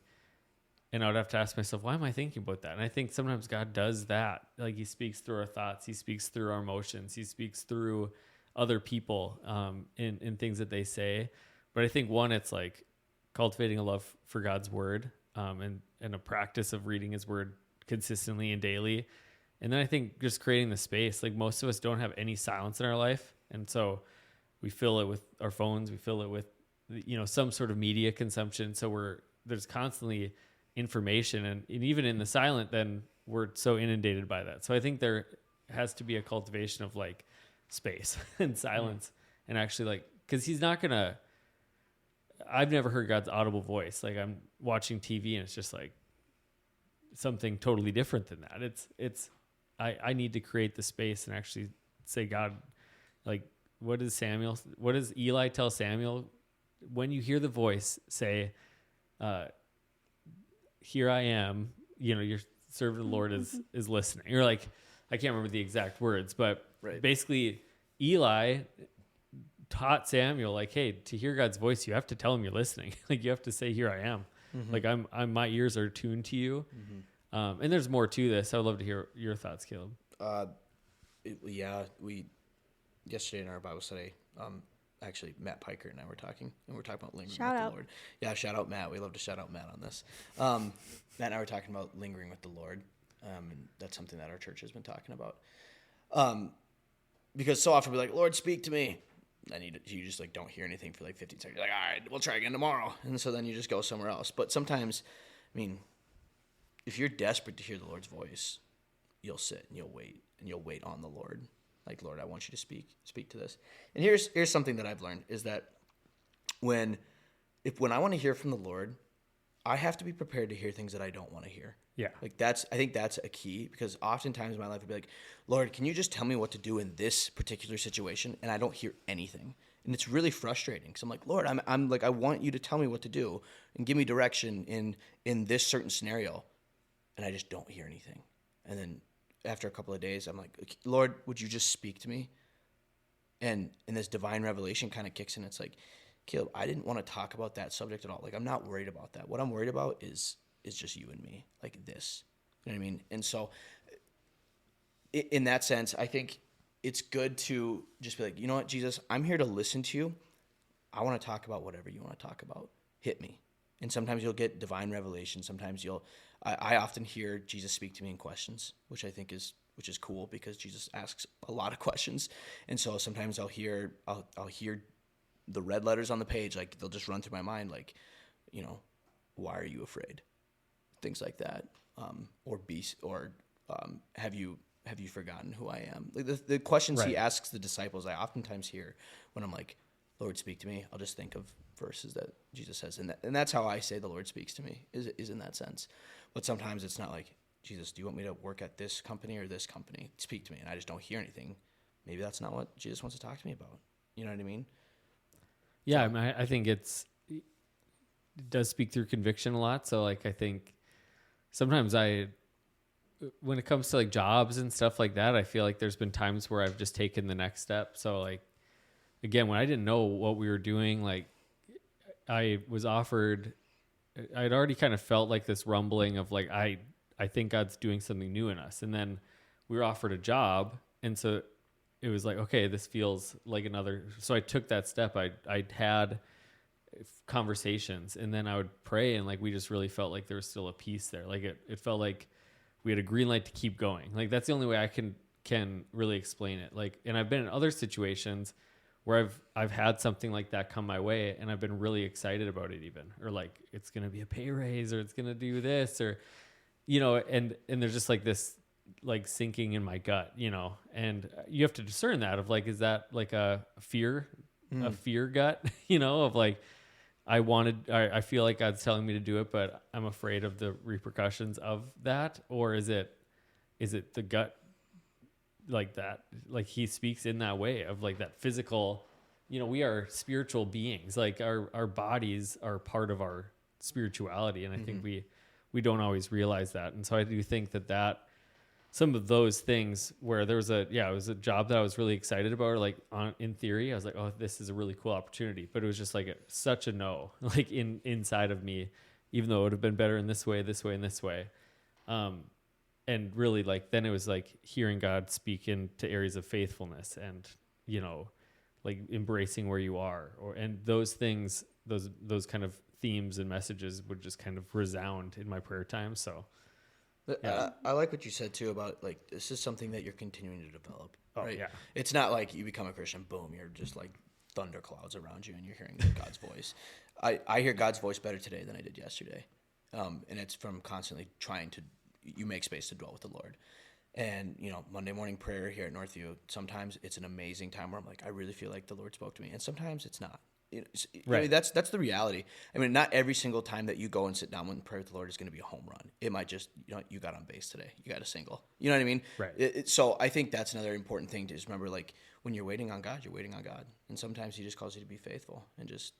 and I would have to ask myself, why am I thinking about that? And I think sometimes God does that. Like he speaks through our thoughts. He speaks through our emotions. He speaks through other people in things that they say. But I think one, it's like cultivating a love for God's word and a practice of reading his word consistently and daily. And then I think just creating the space, like most of us don't have any silence in our life. And so we fill it with our phones, we fill it with, some sort of media consumption. So there's constantly information and even in the silent, then we're so inundated by that. So I think there has to be a cultivation of like space and silence and actually like, cause he's not gonna, I've never heard God's audible voice. Like I'm watching TV and it's just like something totally different than that. I need to create the space and actually say, God, like, what does Eli tell Samuel? When you hear the voice, say, here I am, your servant of the Lord is listening. You're like, I can't remember the exact words, but basically Eli taught Samuel, like, hey, to hear God's voice, you have to tell him you're listening. Like you have to say, here I am. Mm-hmm. Like I'm my ears are tuned to you. Mm-hmm. And there's more to this. I would love to hear your thoughts, Caleb. We yesterday in our Bible study, actually Matt Piker and I were talking about lingering with the Lord. Yeah, shout out Matt. We love to shout out Matt on this. Matt and I were talking about lingering with the Lord, and that's something that our church has been talking about. Because so often we're like, Lord, speak to me. And you just like don't hear anything for like 15 seconds. You're like, all right, we'll try again tomorrow. And so then you just go somewhere else. But sometimes, if you're desperate to hear the Lord's voice, you'll sit and you'll wait on the Lord. Like, Lord, I want you to speak to this. And here's something that I've learned is that when I want to hear from the Lord, I have to be prepared to hear things that I don't want to hear. Yeah. Like I think that's a key, because oftentimes in my life I'd be like, Lord, can you just tell me what to do in this particular situation? And I don't hear anything. And it's really frustrating because I'm like, Lord, I'm like, I want you to tell me what to do and give me direction in this certain scenario. And I just don't hear anything. And then after a couple of days, I'm like, Lord, would you just speak to me? And this divine revelation kind of kicks in. It's like, Caleb, I didn't want to talk about that subject at all. Like, I'm not worried about that. What I'm worried about is just you and me, like this. You know what I mean? And so in that sense, I think it's good to just be like, you know what, Jesus, I'm here to listen to you. I want to talk about whatever you want to talk about. Hit me. And sometimes you'll get divine revelation. Sometimes I often hear Jesus speak to me in questions, which I think is cool because Jesus asks a lot of questions. And so sometimes I'll hear the red letters on the page, like they'll just run through my mind, like, why are you afraid? Things like that. Have you forgotten who I am? Like the questions he asks the disciples, I oftentimes hear when I'm like, Lord, speak to me. I'll just think of verses that Jesus says. And that's how I say the Lord speaks to me, is in that sense. But sometimes it's not like, Jesus, do you want me to work at this company or this company? Speak to me. And I just don't hear anything. Maybe that's not what Jesus wants to talk to me about. You know what I mean? Yeah, I think it does speak through conviction a lot. So like, I think sometimes when it comes to like jobs and stuff like that, I feel like there's been times where I've just taken the next step. So like, again, when I didn't know what we were doing, like I was offered, I'd already kind of felt like this rumbling of like, I think God's doing something new in us. And then we were offered a job. And so it was like, okay, this feels like another. So I took that step. I'd had conversations and then I would pray. And like, we just really felt like there was still a peace there. Like it felt like we had a green light to keep going. Like that's the only way I can really explain it. Like, and I've been in other situations where I've had something like that come my way and I've been really excited about it even, or like, it's going to be a pay raise or it's going to do this or, and there's just like this, like sinking in my gut, and you have to discern that of like, is that like a fear gut, of like, I feel like God's telling me to do it, but I'm afraid of the repercussions of that. Or is it the gut like that? Like he speaks in that way of like that physical, we are spiritual beings. Like our bodies are part of our spirituality. And I think we don't always realize that. And so I do think that some of those things where there was it was a job that I was really excited about, or like in theory, I was like, oh, this is a really cool opportunity. But it was just like such a no, like inside of me, even though it would have been better in this way, and this way. And really like, then it was like hearing God speak into areas of faithfulness and, like embracing where you are, and those things, those kind of themes and messages would just kind of resound in my prayer time. So. Yeah. I like what you said too about like this is something that you're continuing to develop. Oh, right? yeah. It's not like you become a Christian, boom, you're just like thunderclouds around you and you're hearing God's voice. I hear God's voice better today than I did yesterday, and it's from constantly trying to make space to dwell with the Lord. And Monday morning prayer here at Northview, sometimes it's an amazing time where I'm like, I really feel like the Lord spoke to me, and sometimes it's not. Right. I mean, that's the reality. I mean, not every single time that you go and sit down and pray with the Lord is going to be a home run. It might just, you got on base today. You got a single. You know what I mean? Right. So I think that's another important thing to just remember, like, when you're waiting on God, you're waiting on God. And sometimes he just calls you to be faithful and just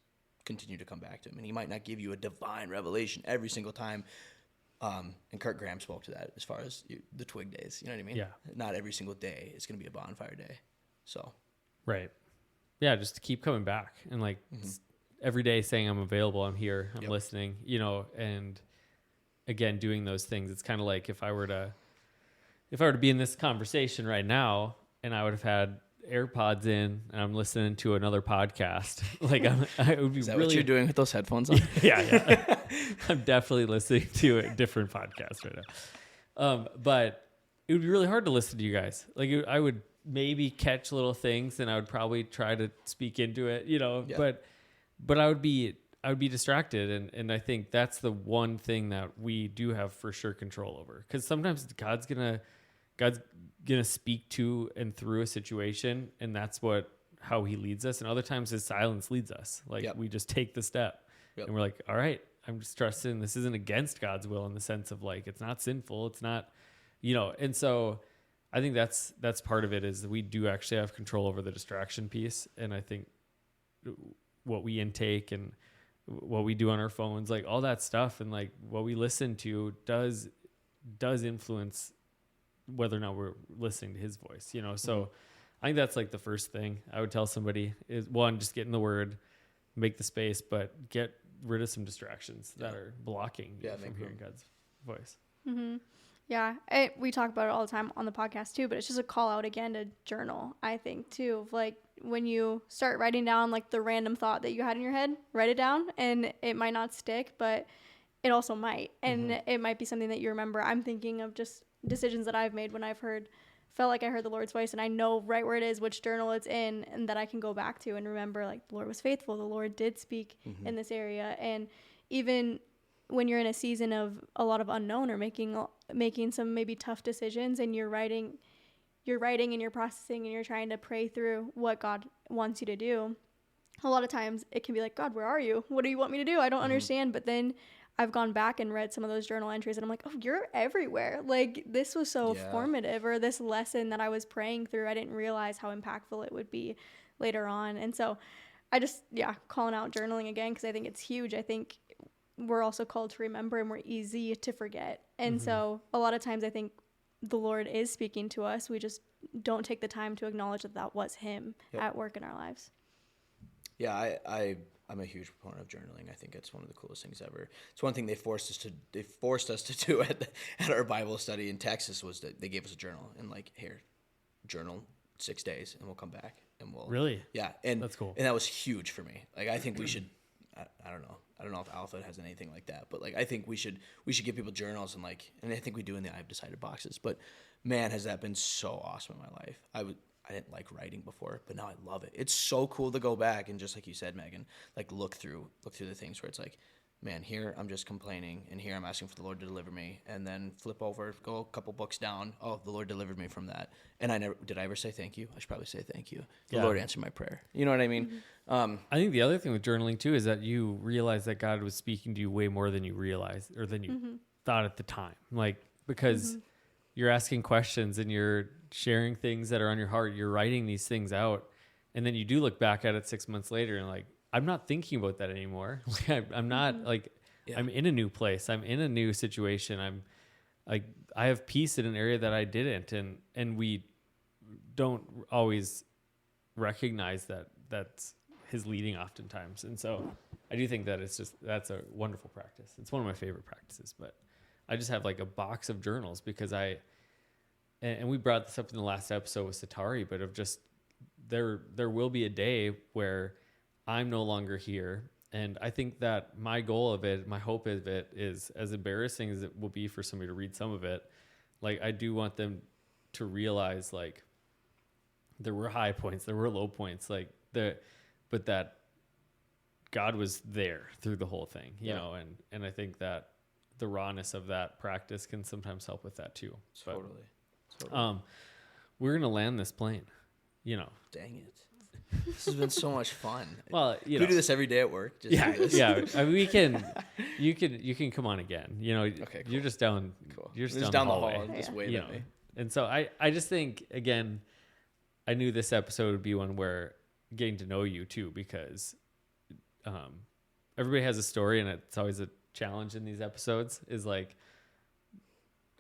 continue to come back to him. And he might not give you a divine revelation every single time. And Kurt Graham spoke to that as far as the twig days. You know what I mean? Yeah. Not every single day is going to be a bonfire day. So. Right. Yeah, just to keep coming back and like every day saying I'm available, I'm here, I'm listening, and again, doing those things. It's kind of like if I were to be in this conversation right now and I would have had AirPods in and I'm listening to another podcast, like I would be Is that really what you're doing with those headphones on? yeah. I'm definitely listening to a different podcast right now. But it would be really hard to listen to you guys. Like I would maybe catch little things and I would probably try to speak into it, but I would be distracted. And I think that's the one thing that we do have for sure control over. Cause sometimes God's going to speak to and through a situation. And that's how he leads us. And other times his silence leads us. Like we just take the step and we're like, all right, I'm just trusting this isn't against God's will in the sense of like, it's not sinful. It's not, and so I think that's part of it is that we do actually have control over the distraction piece. And I think what we intake and what we do on our phones, like all that stuff and like what we listen to does influence whether or not we're listening to his voice, So I think that's like the first thing I would tell somebody is one, just get in the word, make the space, but get rid of some distractions that are blocking you from hearing God's voice. Mm-hmm. Yeah, we talk about it all the time on the podcast too, but it's just a call out again to journal, I think, too. Of like when you start writing down like the random thought that you had in your head, write it down, and it might not stick, but it also might. And it might be something that you remember. I'm thinking of just decisions that I've made when felt like I heard the Lord's voice and I know right where it is, which journal it's in, and that I can go back to and remember like the Lord was faithful. The Lord did speak in this area. And even when you're in a season of a lot of unknown or making some maybe tough decisions and you're writing and you're processing and you're trying to pray through what God wants you to do, a lot of times it can be like, God, where are you? What do you want me to do? I don't understand. But then I've gone back and read some of those journal entries and I'm like, oh, you're everywhere. Like this was so formative, or this lesson that I was praying through, I didn't realize how impactful it would be later on. And so I just, calling out journaling again, because I think it's huge. I think we're also called to remember and we're easy to forget. And so a lot of times I think the Lord is speaking to us. We just don't take the time to acknowledge that was him at work in our lives. Yeah, I'm a huge proponent of journaling. I think it's one of the coolest things ever. It's one thing they forced us to do at our Bible study in Texas was that they gave us a journal and like, here, journal 6 days and we'll come back and we'll Really? Yeah, and that's cool. And that was huge for me. Like I think we should I don't know if Alpha has anything like that, but like I think we should give people journals and I think we do in the I've decided boxes. But man, has that been so awesome in my life. I didn't like writing before, but now I love it. It's so cool to go back and just like you said, Megan, like look through the things where it's like, man, here I'm just complaining and here I'm asking for the Lord to deliver me, and then flip over, go a couple books down. Oh, the Lord delivered me from that. And did I ever say thank you? I should probably say thank you. The Lord answered my prayer. You know what I mean? I think the other thing with journaling too is that you realize that God was speaking to you way more than you realized or than you thought at the time. Like, because you're asking questions and you're sharing things that are on your heart. You're writing these things out. And then you do look back at it 6 months later and like, I'm not thinking about that anymore. I'm not like, I'm in a new place. I'm in a new situation. I have peace in an area that I didn't, and we don't always recognize that that's his leading oftentimes. And so I do think that that's a wonderful practice. It's one of my favorite practices, but I just have like a box of journals because and we brought this up in the last episode with Satari, but of just there will be a day where I'm no longer here. And I think that my goal of it, my hope of it is, as embarrassing as it will be for somebody to read some of it, like I do want them to realize like there were high points, there were low points, but that God was there through the whole thing, you know, and I think that the rawness of that practice can sometimes help with that too. Totally. We're going to land this plane, you know. Dang it. This has been so much fun. Well, we do this every day at work. Just yeah. I mean, you can come on again. You know, okay, cool. You're just down. Cool. You're just down the hallway. hall. Just wave at me. And so I just think again, I knew this episode would be one where getting to know you too, because everybody has a story, and it's always a challenge in these episodes. Is like,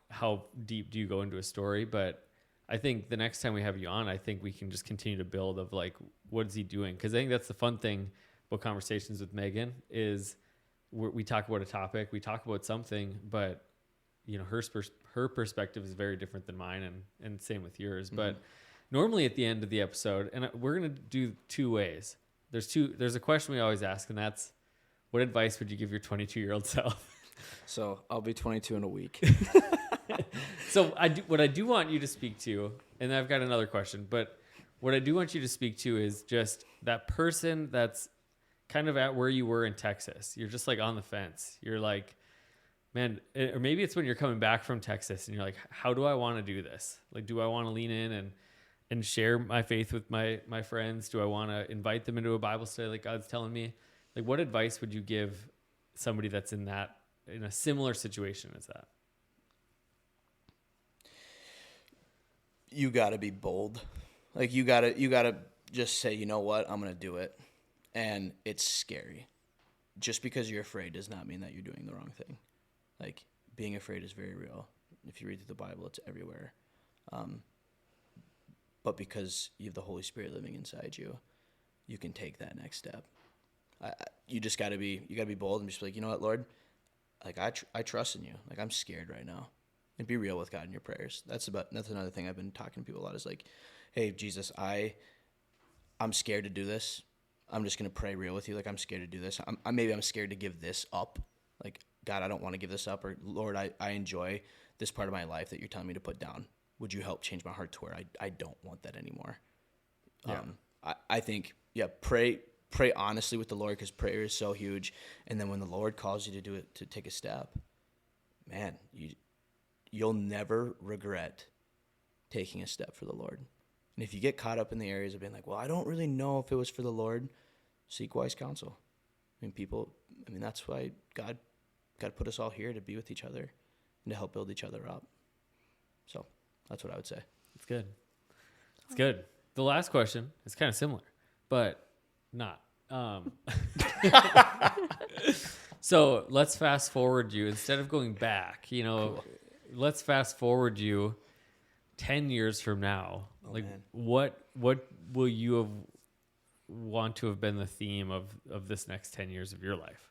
how deep do you go into a story? But I think the next time we have you on, I think we can just continue to build of like, what is he doing? Because I think that's the fun thing about conversations with Megan is we talk about a topic, we talk about something, but you know, her perspective is very different than mine, and same with yours. Mm-hmm. But normally at the end of the episode, and we're going to do two ways. There's a question we always ask, and that's, what advice would you give your 22-year-old self? So I'll be 22 in a week. So what I do want you to speak to, and I've got another question, but what I do want you to speak to is just that person that's kind of at where you were in Texas. You're just like on the fence. You're like, man, or maybe it's when you're coming back from Texas and you're like, how do I want to do this? Like, do I want to lean in and share my faith with my friends? Do I want to invite them into a Bible study like God's telling me? Like, what advice would you give somebody that's in a similar situation as that? You got to be bold. Like you got to just say, you know what, I'm going to do it. And it's scary. Just because you're afraid does not mean that you're doing the wrong thing. Like, being afraid is very real. If you read through the Bible, it's everywhere. But because you have the Holy Spirit living inside you, you can take that next step. You just got to be bold and just be like, you know what, Lord, like I trust in you. Like, I'm scared right now. And be real with God in your prayers. That's another thing I've been talking to people a lot is like, hey, Jesus, I'm scared to do this. I'm just going to pray real with you. Like, I'm scared to do this. Maybe I'm scared to give this up. Like, God, I don't want to give this up. Or, Lord, I enjoy this part of my life that you're telling me to put down. Would you help change my heart to where I don't want that anymore? Yeah. I think, pray honestly with the Lord, because prayer is so huge. And then when the Lord calls you to do it, to take a step, man, you'll never regret taking a step for the Lord. And if you get caught up in the areas of being like, well, I don't really know if it was for the Lord, seek wise counsel. That's why God put us all here, to be with each other and to help build each other up. So that's what I would say. It's good. It's good. The last question is kind of similar, but not. So let's fast forward you, instead of going back, cool. Let's fast forward you 10 years from now. Oh, like, man. What will you want to have been the theme of this next 10 years of your life?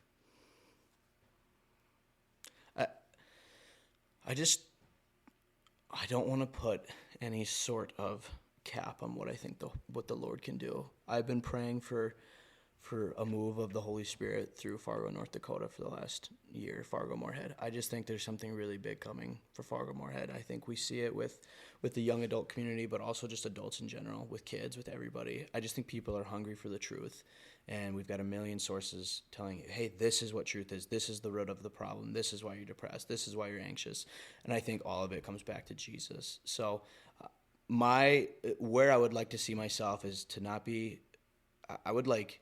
I don't want to put any sort of cap on what I think what the Lord can do. I've been praying for a move of the Holy Spirit through Fargo, North Dakota for the last year, Fargo-Moorhead. I just think there's something really big coming for Fargo-Moorhead. I think we see it with the young adult community, but also just adults in general, with kids, with everybody. I just think people are hungry for the truth, and we've got a million sources telling you, hey, this is what truth is. This is the root of the problem. This is why you're depressed. This is why you're anxious. And I think all of it comes back to Jesus. So where I would like to see myself is to not be, I would like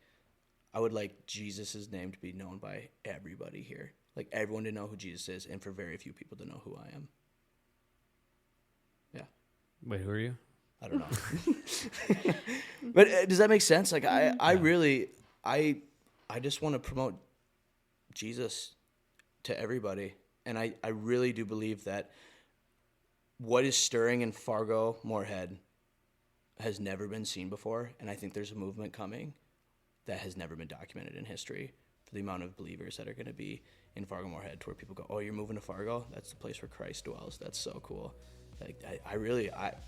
Jesus' name to be known by everybody here. Like, everyone to know who Jesus is, and for very few people to know who I am. Yeah. Wait, who are you? I don't know. But does that make sense? Like, I just want to promote Jesus to everybody. And I really do believe that what is stirring in Fargo-Moorhead has never been seen before. And I think there's a movement coming that has never been documented in history for the amount of believers that are going to be in Fargo-Moorhead, to where people go, oh, you're moving to Fargo? That's the place where Christ dwells. That's so cool. Like,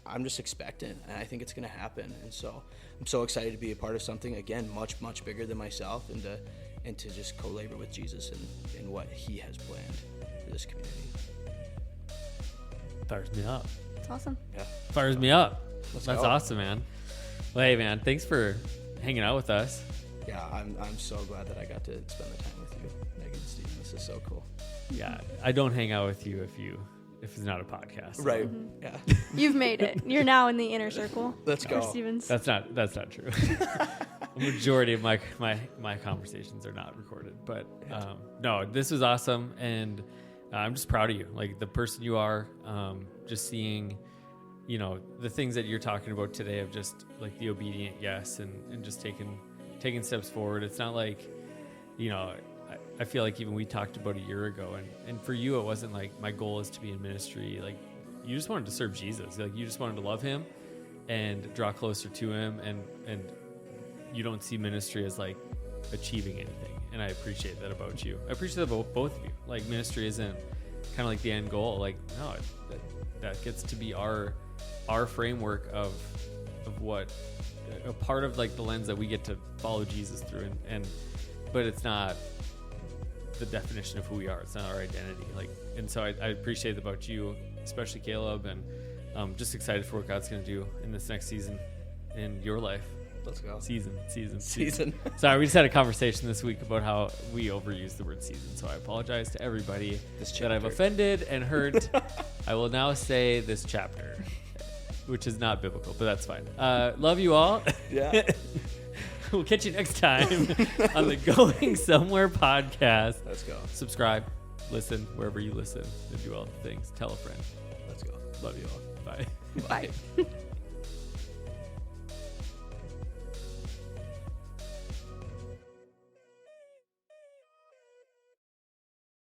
I'm just expectant, and I think it's going to happen. And so I'm so excited to be a part of something, again, much, much bigger than myself, and to just co-labor with Jesus in what he has planned for this community. Fires me up. It's awesome. Yeah. Fires me up. Let's That's go. awesome, man. Well, hey, man, thanks for hanging out with us. Yeah, I'm so glad that I got to spend the time with you, Megan and Steven. This is so cool. Yeah, I don't hang out with you if it's not a podcast. So. Right. Yeah. You've made it. You're now in the inner circle. Let's go. Stevens. That's not true. A majority of my conversations are not recorded, but no, this was awesome, and I'm just proud of you, like the person you are. Just seeing, the things that you're talking about today of just like the obedient yes, and just taking steps forward. It's not like, I feel like even we talked about a year ago, and for you, it wasn't like my goal is to be in ministry. Like you just wanted to serve Jesus. Like you just wanted to love him and draw closer to him, and you don't see ministry as like achieving anything. And I appreciate that about you. I appreciate that about both of you. Like ministry isn't kind of like the end goal. Like no, that gets to be our framework of what a part of like the lens that we get to follow Jesus through, but it's not the definition of who we are. It's not our identity. Like, and so I appreciate that about you, especially Caleb, and just excited for what God's going to do in this next season in your life. Let's go. Season. Sorry, we just had a conversation this week about how we overuse the word season. So I apologize to everybody that I've offended and hurt. I will now say this chapter, which is not biblical, but that's fine. Love you all. Yeah. We'll catch you next time on the Going Somewhere podcast. Let's go. Subscribe, listen wherever you listen, and do all the things. Tell a friend. Let's go. Love you all. Bye. Bye.